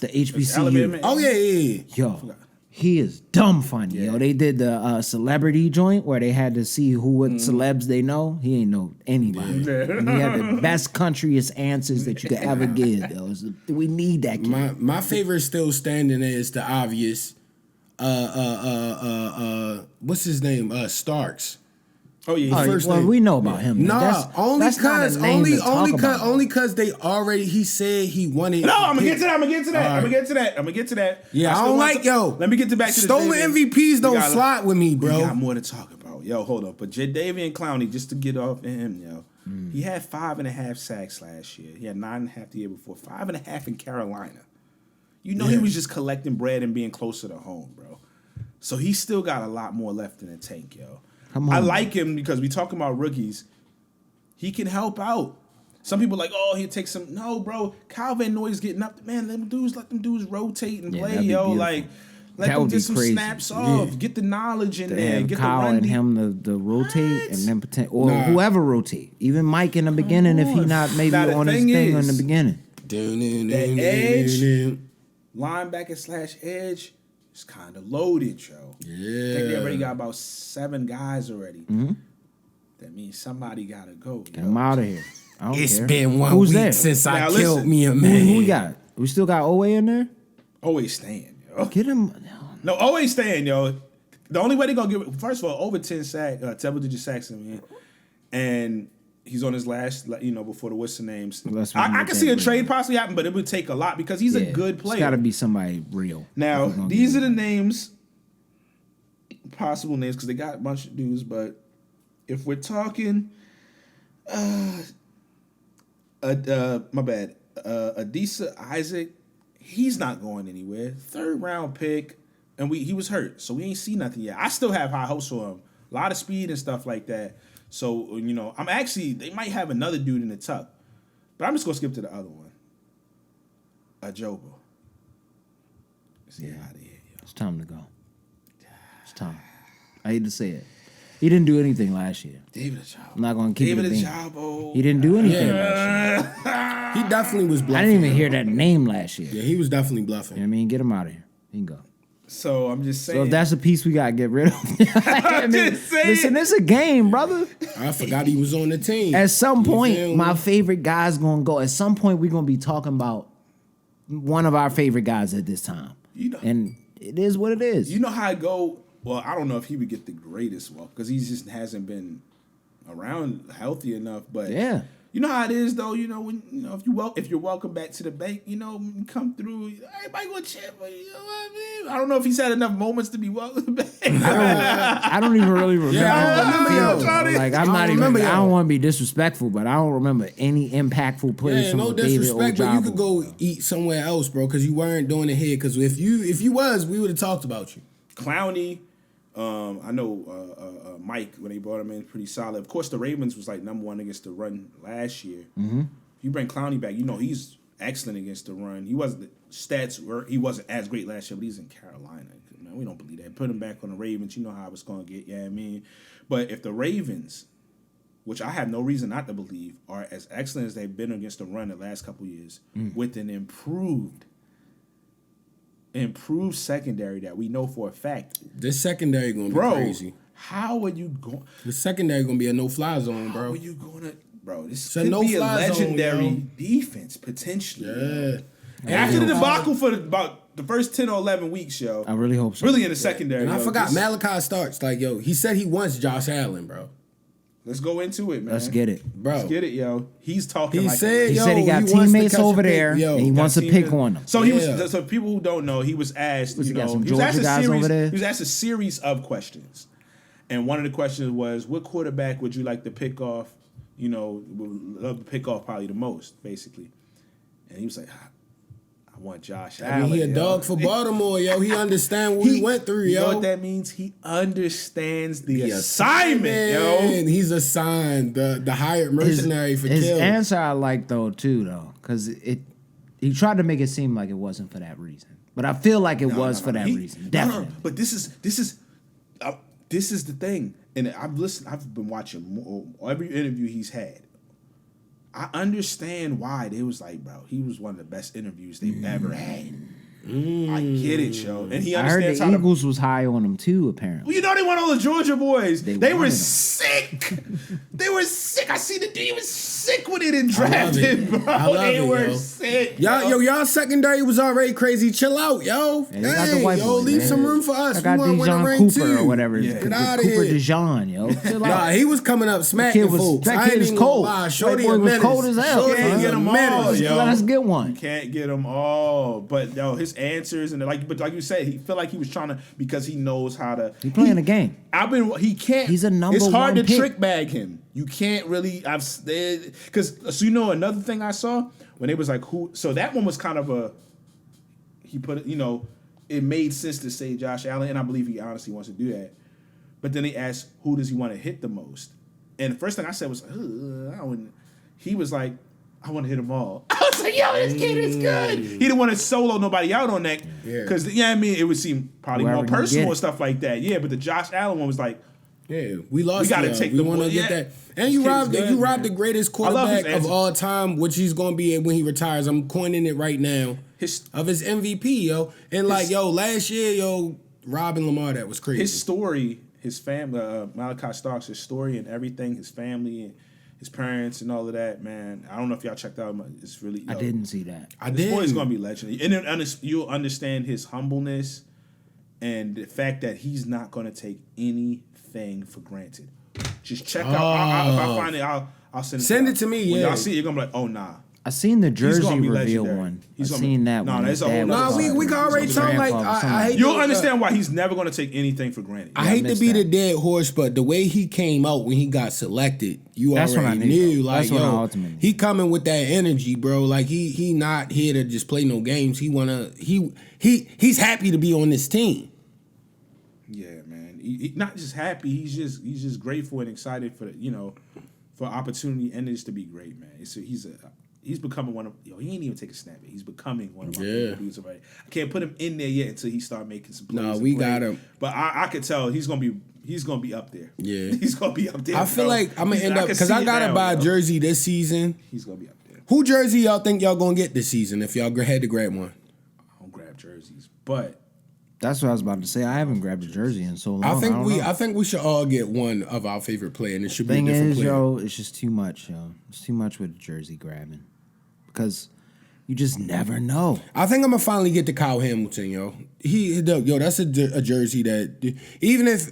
HBCU. Oh yeah. Yo, he is dumb funny, yo. They did the celebrity joint where they had to see what celebs they know. He ain't know anybody. And he had the best countryest answers that you could ever give, yo. We need that kid. My favorite still standing is the obvious. What's his name? Starks. Oh yeah, we know about him. Nah, only because they already. He said he wanted. No, I'm gonna get to that. I'm gonna get to that. Yeah, I don't like Let me get back to stolen MVPs. Don't slide with me, bro. We got more to talk about. Yo, hold up. But Jadeveon Clowney, just to get off of him, yo. He had 5.5 sacks last year. He had 9.5 the year before. 5.5 in Carolina. You know he was just collecting bread and being closer to home, bro. So he still got a lot more left in the tank, yo. I like him because we talking about rookies. He can help out. Some people are like, oh, he'll take some. No, bro. Kyle Van Noy's getting up. Man, let them dudes rotate and play, yo. Beautiful. Like, let them get some snaps off. Get the knowledge in there. Get Kyle the run. And him to rotate and then whoever rotate. Even Mike in the beginning, if he not maybe on his thing in the beginning. The edge, linebacker / edge. It's kind of loaded, yo. Yeah. I think they already got about 7 guys already. Mm-hmm. That means somebody got to go. Get him out of here. It's been 1 week since I killed me a man. Who we got? We still got Owe in there? Always staying, yo. Get him. No, always staying, yo. The only way they're going to give it, first of all, over 10 double-digit sacks, man. And he's on his last, before the what's the names. I can see a trade possibly happen, but it would take a lot because he's a good player. It's got to be somebody real. Now, these are the names, possible names, because they got a bunch of dudes, but if we're talking, Adisa Isaac, he's not going anywhere. 3rd round pick, and he was hurt, so we ain't see nothing yet. I still have high hopes for him. A lot of speed and stuff like that. So, they might have another dude in the tuck. But I'm just going to skip to the other one. Ajoba. Let's get out of here, yo. It's time to go. It's time. I hate to say it. He didn't do anything last year. David Ajoba. I'm not going to keep David it Ajoba. He didn't do anything last year. He definitely was bluffing. I didn't even hear that name last year. Yeah, he was definitely bluffing. You know what I mean? Get him out of here. He can go. So I'm just saying. So if that's a piece we gotta get rid of. Listen, it's a game, brother. I forgot he was on the team. At some point, my favorite guy's gonna go. At some point, we're gonna be talking about one of our favorite guys at this time. And it is what it is. You know how I go. Well, I don't know if he would get the greatest walk because he just hasn't been around healthy enough. But yeah. You know how it is, though. If you're welcome back to the bank, come through. Everybody gonna cheer for you. You know what I mean? I don't know if he's had enough moments to be welcome back. I don't even really remember. I don't want to be disrespectful, but I don't remember any impactful plays from no David disrespect, Ojabo. but you could go eat somewhere else, bro, because you weren't doing it here. Because if you was, we would have talked about you. Clowney. I know Mike, when they brought him in, pretty solid. Of course, the Ravens was like number 1 against the run last year. Mm-hmm. You bring Clowney back, he's excellent against the run. He wasn't as great last year, but he's in Carolina. Man, we don't believe that. Put him back on the Ravens. You know how it's going to get. Yeah, I mean, but if the Ravens, which I have no reason not to believe, are as excellent as they've been against the run the last couple years, with an improved secondary that we know for a fact. This secondary gonna be crazy. How are you going? The secondary gonna be a no-fly zone, bro. How are you gonna, bro, this It's a could be a no-fly zone, legendary yo. defense potentially. Yeah. And after the debacle for about the first 10 or 11 weeks, yo. I really hope so. Really in the secondary. And I yo, forgot this- Malachi Starks. Like, yo, he said he wants Josh Allen, bro. Let's go into it, man. Let's get it. Bro. Let's get it, yo. He's talking He like said, He yo, said he got wants to teammates catch a over pick. there, Yo, and he wants to pick on them. So he Yeah. was. So people who don't know, he was asked. Was You he got know, some he was asked Georgia a guys series. over there? He was asked a series of questions, and one of the questions was, "What quarterback would you like to pick off? You know, would love to pick off probably the most, basically." And he was like, "I want Josh I Allen." mean, he a yo. dog for Baltimore, yo. He understand what we went through, You yo. know what that means? He understands the assignment, yo. Man, he's assigned the hired mercenary for his kill. answer I like though too though, because he tried to make it seem like it wasn't for that reason, but I feel like it was for that reason. Definitely. But this is the thing, and I've been watching every interview he's had. I understand why they was like, bro, he was one of the best interviews they've ever had. I get it, yo, and he I heard understands the how Eagles was high on him too. Apparently, Well, you know they want all the Georgia boys. They were wanted him. sick. They were sick. I see the D. He was sick when they didn't I love draft it. him, bro. I love They it, were yo. sick. Y'all secondary was already crazy. Chill out, yo. Yeah, they got the Hey, white yo, boys, leave man. some room for us. I got we want to win a Dijon ring Cooper too. or whatever. Yeah. Get out of Cooper here. Dijon, yo. Chill Nah, out. he was coming up smacking folks. That I kid ain't was even gonna cold. lie. That Shorty boy a was menace. cold as hell. Shorty Can't son. get 'em all, menace, yo. Let us get one. Can't get them all, but yo, his answers and like you said, he felt like he was trying to because he knows how to. He playing the game. He can't. He's a number It's hard one to pick. trick bag him. You can't really. Because so you know another thing I saw when it was like who. So that one was kind of a. He put it. You know, it made sense to say Josh Allen, and I believe he honestly wants to do that. But then they asked who does he want to hit the most, and the first thing I said was, I wouldn't. He was like, I want to hit them all. I was like, yo, this kid is good. He didn't want to solo nobody out on that. Because, I mean, it would seem probably Whoever more can personal get and it. stuff like that. Yeah, but the Josh Allen one was like, Yeah, we lost. We gotta love. take we the want to ball. get Yeah. that. And you This kid's robbed good, you robbed man. the greatest I love his quarterback of answer. all time, which he's gonna be when he retires. I'm coining it right now. Of his MVP, yo. And last year, yo, Robin Lamar, that was crazy. his story, his family, Malachi Starks, his story and everything, his family and his parents and all of that, man. I don't know if y'all checked out. It's really. I didn't see that. did. This boy is gonna be legendary, and then you'll understand his humbleness and the fact that he's not gonna take anything for granted. Just check out. If I find it, I'll send it. Send to it to me, When yeah. y'all see it, you're gonna be like, oh nah. I seen the He's jersey gonna be reveal legendary. one. He's I gonna be- seen that No, one. that's His a whole dad nother was No, song. we can already his tell. Like grandfather, I something. hate. You'll to- understand why he's never gonna take anything for granted. I hate to missed be the that. dead horse, but the way he came out when he got selected, you That's what I already knew, knew. though. Like, That's what I yo, ultimately- he coming with that energy, bro. Like he not here to just play no games. He's happy to be on this team. Yeah, man. He not just happy. He's just grateful and excited for opportunity and this to be great, man. He's becoming one of he ain't even take a snap yet. He's becoming one of my favorite dudes already. I can't put him in there yet until he start making some plays. No, and we play. got him. But I could tell he's gonna be up there. Yeah. he's gonna be up there. I feel bro. like I'm gonna end I up can because see I it gotta now, buy a yo. jersey this season. He's gonna be up there. Who jersey y'all think y'all gonna get this season if y'all had to grab one? I don't grab jerseys, but That's what I was about to say. I haven't grabbed a jersey in so long. I think don't we know. I think we should all get one of our favorite player, and it should be a Thing different is, player. yo, it's just too much, yo. It's too much with jersey grabbing because you just never know. I think I'm gonna finally get to Kyle Hamilton, yo. That's a jersey that even if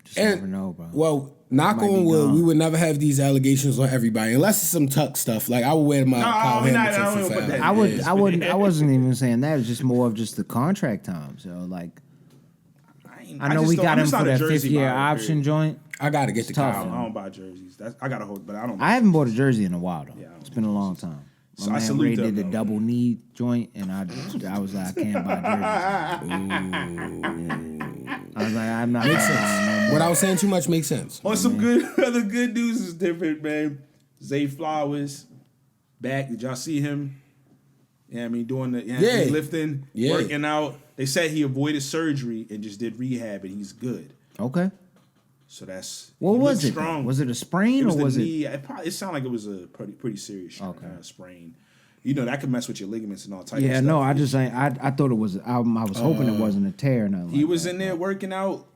Just never know, bro. well, knock Might be on wood, gone. we would never have these allegations on everybody unless it's some tuck stuff. Like I would wear my Kyle we're not- Hamilton I don't for even put foul. that I would. Yeah. I wouldn't. I wasn't even saying that. It's just more of just the contract time. So like, I know we got him for that 5th-year option joint. I gotta get the tough, Kyle. I don't buy jerseys. I got to hold, but I don't. I haven't bought a jersey in a while though. Yeah, I don't It's been a long time. My So I man salute Ray them, did the though. double knee joint, and I was like, I can't buy jerseys. I was like, I'm not. Makes sense. What I was saying too much makes sense. On some other good news is different, man. Zay Flowers back. Did y'all see him? Yeah, I mean doing the lifting, working out. They said he avoided surgery and just did rehab, and he's good. Okay. So that's What he was looked it? Strong. Was it a sprain It was or the was it? knee. It sounded like it was a pretty serious sprain. You know that could mess with your ligaments and all types. of Yeah, stuff. no, I thought it was. I was hoping it wasn't a tear or nothing. He like was that. in there working out.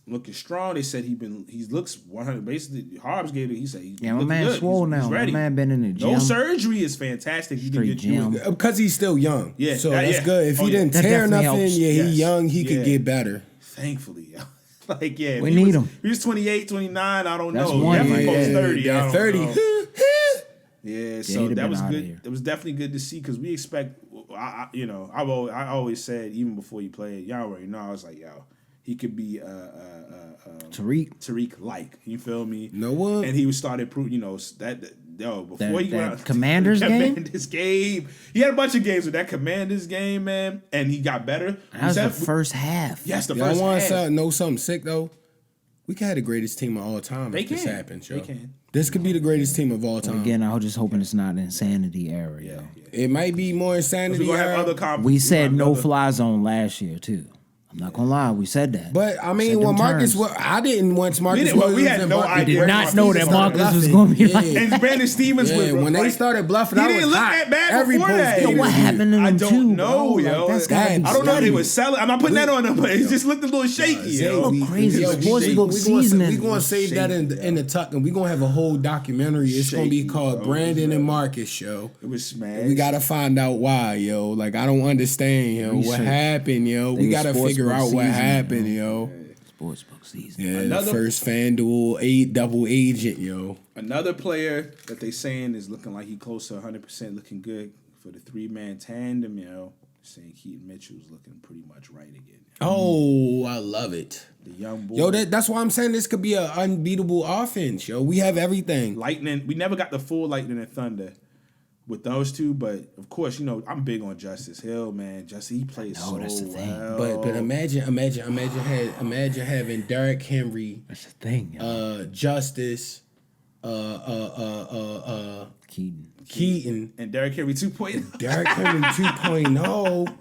looking strong. They said he looks 100. Basically, Harbs gave it. He said he's my looking man good. swole now. He's ready. My man been in the gym. No surgery is fantastic. He Straight didn't get gym. Because he's still young. Yeah, So yeah. that's good. If he didn't That tear definitely nothing, helps. he Yes. young, he could Yeah. get better. Thankfully, like if We he need was, him. If he was 28, 29. I don't That's know. one Definitely year. post 30. I Yeah, don't 30. know. Yeah, so he'd have that been was outta good. here. It was definitely good to see because we expect. I always said even before he played, y'all already know. I was like, yo, he could be Tariq like. You feel me? Know what? And he was started proving, before he went out Commanders game? Commanders game. He had a bunch of games with that Commanders game, man, and he got better. That was the first half. Yes, the Y'all first want half. to know something sick though? We could have the greatest team of all time They if this can. happens, yo. They can. This could be the greatest team of all time. Again, I was just hoping it's not an insanity era. Yeah, Yo. yeah. It might be more insanity. We're gonna have era. other conferences. We said no fly zone last year too. I'm not gonna lie, we said that. But I mean, Said when them Marcus, terms. I didn't want Marcus. didn't- but we Williams had and no Marcus- idea. We did not Marcus know that started Marcus was bluffing. going to be Yeah. like. And Brandon Stevens Yeah, was when they like, started bluffing, he I didn't was look hot. that bad Every before post that. game Yo, what was happened to I them don't too, know, bro? yo. Like, that's gotta be I I don't know if they studied. were selling. I'm not putting that on them, but it just looked a little shaky. yo. Look crazy. Yo, Sportsbook seasoning. We're gonna save that in the tuck, and we're gonna have a whole documentary. It's gonna be Shaky, called bro. Brandon and Marcus Show. It was smashed. We gotta find out why, yo. Like I don't understand, yo. What Research. happened, yo? We They gotta was figure sportsbook out what seasoning, happened, yo. Sportsbook season. Yeah, Another- the first FanDuel double agent, yo. Another player that they saying is looking like he close to 100%, looking good for the 3-man tandem, yo. Saying Keaton Mitchell's looking pretty much right again. Oh, I love it. The young boy. Yo, that's why I'm saying this could be an unbeatable offense, yo. We have everything. Lightning. We never got the full Lightning and Thunder with those two, but of course, I'm big on Justice Hill, man. He plays so that's the thing. well. But imagine having Derrick Henry, That's the thing. Yo. Justice, Keaton, and Derrick Henry 2.0. Derrick Henry 2.0.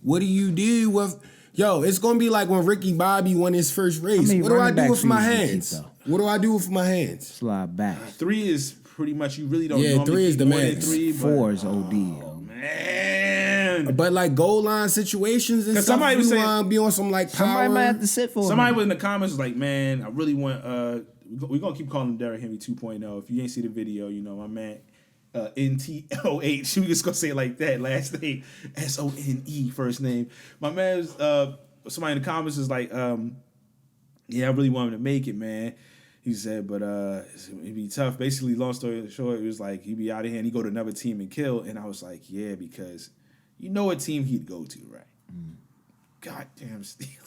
What do you do with? Yo, it's gonna be like when Ricky Bobby won his first race. many What do I running do backs with do my you keep, hands? though? What do I do with my hands? Slide back. 3 is pretty much, you really don't Yeah, normally 3 is keep the more than max. 3, but 4 is OD. Yo. man. But like goal line situations and 'Cause stuff, somebody was you saying- want to be on some like power. Somebody might have to sit for Somebody him. was in the comments was like, man, I really want, we're going to keep calling him Derrick Henry 2.0. If you ain't see the video, my man, NTOH, we just going to say it like that, last name, SONE, first name. My man was, somebody in the comments is like, yeah, I really want him to make it, man. He said, but it'd be tough. Basically, long story short, it was like he'd be out of here and he'd go to another team and kill. And I was like, yeah, because you know what team he'd go to, right? Goddamn Steelers.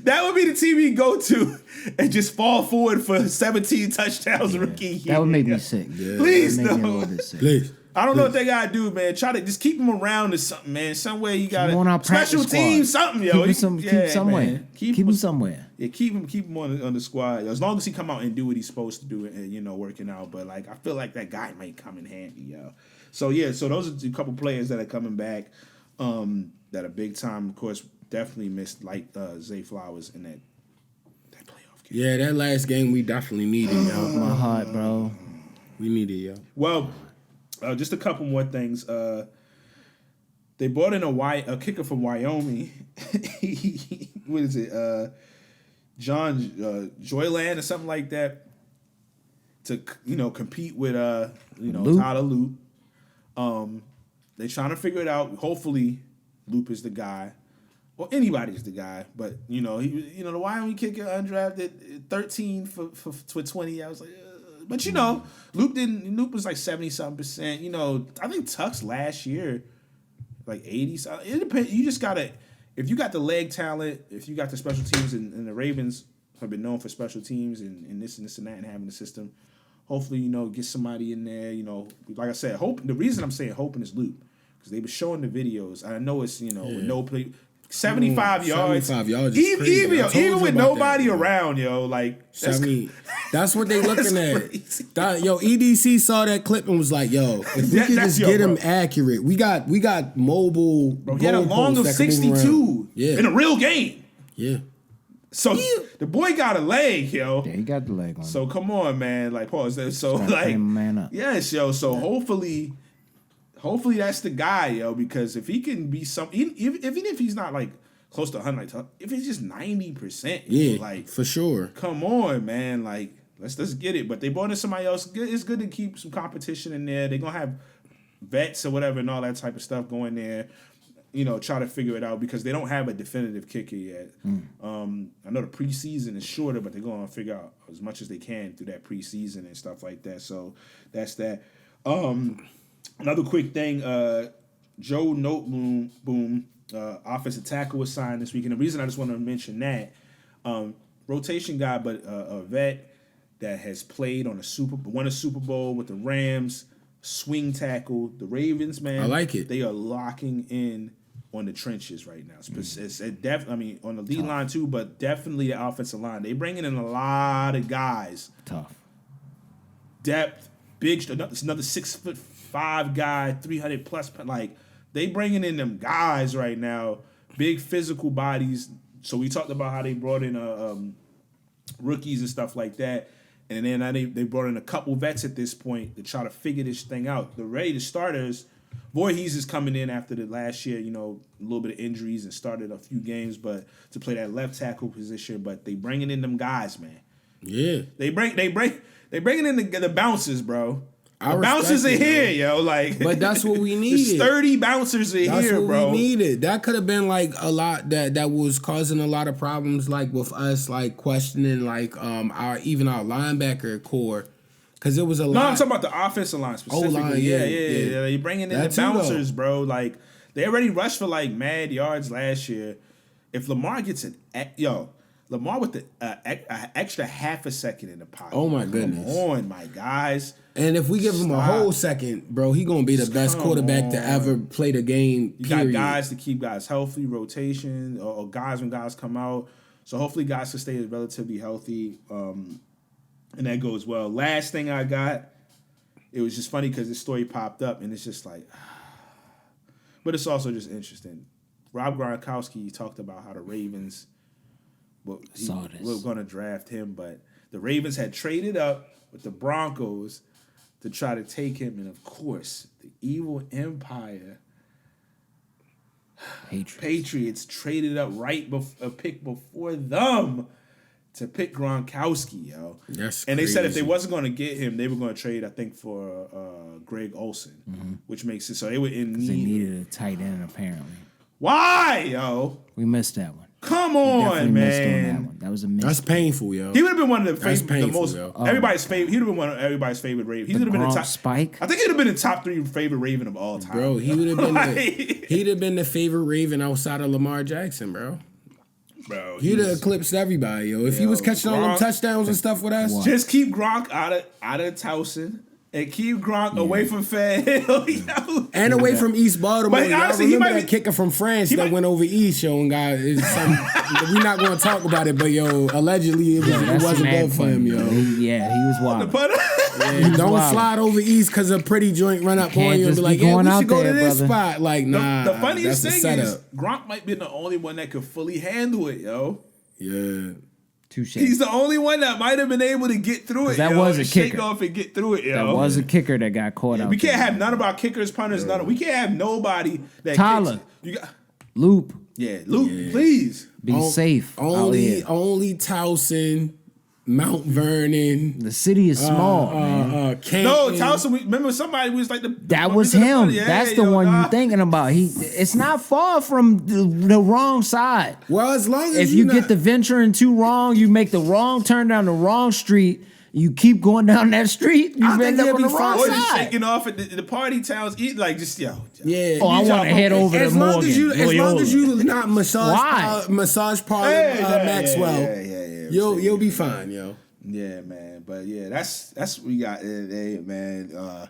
That would be the team he'd go to and just fall forward for 17 touchdowns rookie year. That would make me sick. Please, that would make me a no. little bit sick. Please. I don't know what they gotta do, man. Try to just keep him around or something, man. Some way you gotta Keep him on our special practice team, squad. something, yo. Keep him somewhere. man. Keep him somewhere. Yeah, keep him on the squad. As long as he come out and do what he's supposed to do and working out. But like I feel like that guy might come in handy, yo. So yeah, so those are a couple players that are coming back that are big time. Of course, definitely missed like Zay Flowers in that playoff game. Yeah, that last game we definitely needed, yo. My heart, bro. We needed, yo. Well, just a couple more things. They brought in a kicker from Wyoming. What is it? John Joyland or something like that. To compete with Loop. Tyler Loop. They're trying to figure it out. Hopefully, Loop is the guy, or anybody's the guy. But the Wyoming kicker undrafted 13 for 20. I was like. But Loop was like 70-something%. I think Tuck's last year, like 80. It depends. You just gotta, if you got the leg talent, if you got the special teams, and the Ravens have been known for special teams and this and that and having the system. Hopefully, get somebody in there. Like I said, the reason I'm saying hoping is Loop because they were showing the videos. I know it's with no play. 75 yards. 75 yards is crazy. I told you Even with about nobody that, around, yo, like that's what they looking at. crazy. EDC saw that clip and was like, "Yo, if we could just get him accurate, we got mobile." Bro, he had a long of 62 in a real game. Yeah. So the boy got a leg, yo. Yeah, he got the leg on. So come on, man. Like pause. So Gotta like, frame a man up. yes, yo. So hopefully that's the guy, yo. Because if he can be even if he's not like close to 100. Like, if it's just 90%, Yeah, like for sure. come on, man. Like, let's get it. But they brought in somebody else. It's good to keep some competition in there. They're gonna have vets or whatever and all that type of stuff going there. Try to figure it out because they don't have a definitive kicker yet. I know the preseason is shorter, but they're going to figure out as much as they can through that preseason and stuff like that. So that's that. Another quick thing, Joe Noteboom, offensive tackle, was signed this week. And the reason I just want to mention that, rotation guy, but a vet that has played on won a Super Bowl with the Rams, swing tackle. The Ravens, man. I like it. They are locking in on the trenches right now. It's on the lead line too, but definitely the offensive line. They bringing in a lot of guys. Tough. Depth, big. It's another 6'5" guy, 300 plus. Like they bringing in them guys right now. Big physical bodies. So we talked about how they brought in rookies and stuff like that. And then they brought in a couple vets at this point to try to figure this thing out. The starters, Voorhees is coming in after the last year, a little bit of injuries and started a few games, but to play that left tackle position. But they bringing in them guys, man. Yeah, they bringing in the bouncers, bro. The respect bouncers are it, here, yo. Like, but that's what we needed. The sturdy bouncers are That's here, what bro. we needed. That could have been like a lot that was causing a lot of problems, like with us, like questioning like our linebacker core, because it was a lot. No, I'm talking about the offensive line specifically. O-line, yeah. They bringing in that the too, bouncers, bro. Like they already rushed for like mad yards last year. If Lamar gets Lamar with the extra half a second in the pocket. Oh my goodness! Come on, my guys. And if we give him a whole second, bro, he gonna be the best quarterback to ever play the game. You period. got guys to keep guys healthy, rotation, or guys when guys come out. So hopefully guys can stay relatively healthy, and that goes well. Last thing I got, it was just funny because this story popped up, and it's just like, but it's also just interesting. Rob Gronkowski talked about how the Ravens were going to draft him, but the Ravens had traded up with the Broncos to try to take him, and of course, the evil empire Patriots traded up a pick before them to pick Gronkowski, yo. That's and crazy. They said if they wasn't going to get him, they were going to trade, I think, for Greg Olsen, which makes it so they were in need. They needed a tight end, apparently. Why, yo? We missed that one. Come on, man. That was a miss. That's painful, yo. He would have been one of the yo. Everybody's favorite. He would have been one of everybody's favorite Raven. He would have been the top Spike. I think he'd have been the top 3 favorite Raven of all time. Bro, he would have been he'd have been the favorite Raven outside of Lamar Jackson, bro. Bro, he'd have eclipsed everybody, yo. If he was catching all them touchdowns and stuff with us, just keep Gronk out of Towson. And keep Gronk away from Fed Hill, yo. And away from East Baltimore. But honestly, remember that kicker from France that went over East, yo, and got we're not going to talk about it, but yo, allegedly it wasn't good for him, yo. He was wild. Don't slide over East because a pretty joint run up on you and be like, yeah, we should go to this spot. Like, nah. The funniest thing is Gronk might be the only one that could fully handle it, yo. Yeah. Touché. He's the only one that might have been able to get through it. That was a kicker. Shake off and get through it, yo. That was a kicker that got caught out. We can't have none of our kickers, punters, we can't have nobody that Tyler. Kicks. Loop. Yeah, Loop, please. Be safe. Only Towson, Mount Vernon. The city is small, man. No, Towson, remember somebody was like that was him. That's the one you're thinking about. It's not far from the wrong side. Well, as long as if you get the venturing too wrong, you make the wrong turn down the wrong street. You keep going down that street, you end up on the wrong side. Or just shaking off at the party towns, like just yo. Yeah. Oh, I want to head over to Morgan. As long as you not massage parlor Maxwell, you'll be fine, yo. Yeah, man. But yeah, that's what we got today, man.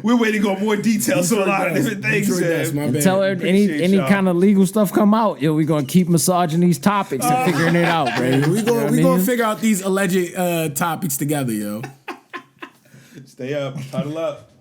We're waiting on more details on a lot of different things. Until any kind of legal stuff come out, yo, we're gonna keep massaging these topics and figuring it out, bro. We gonna figure out these alleged topics together, yo. Stay up, huddle up.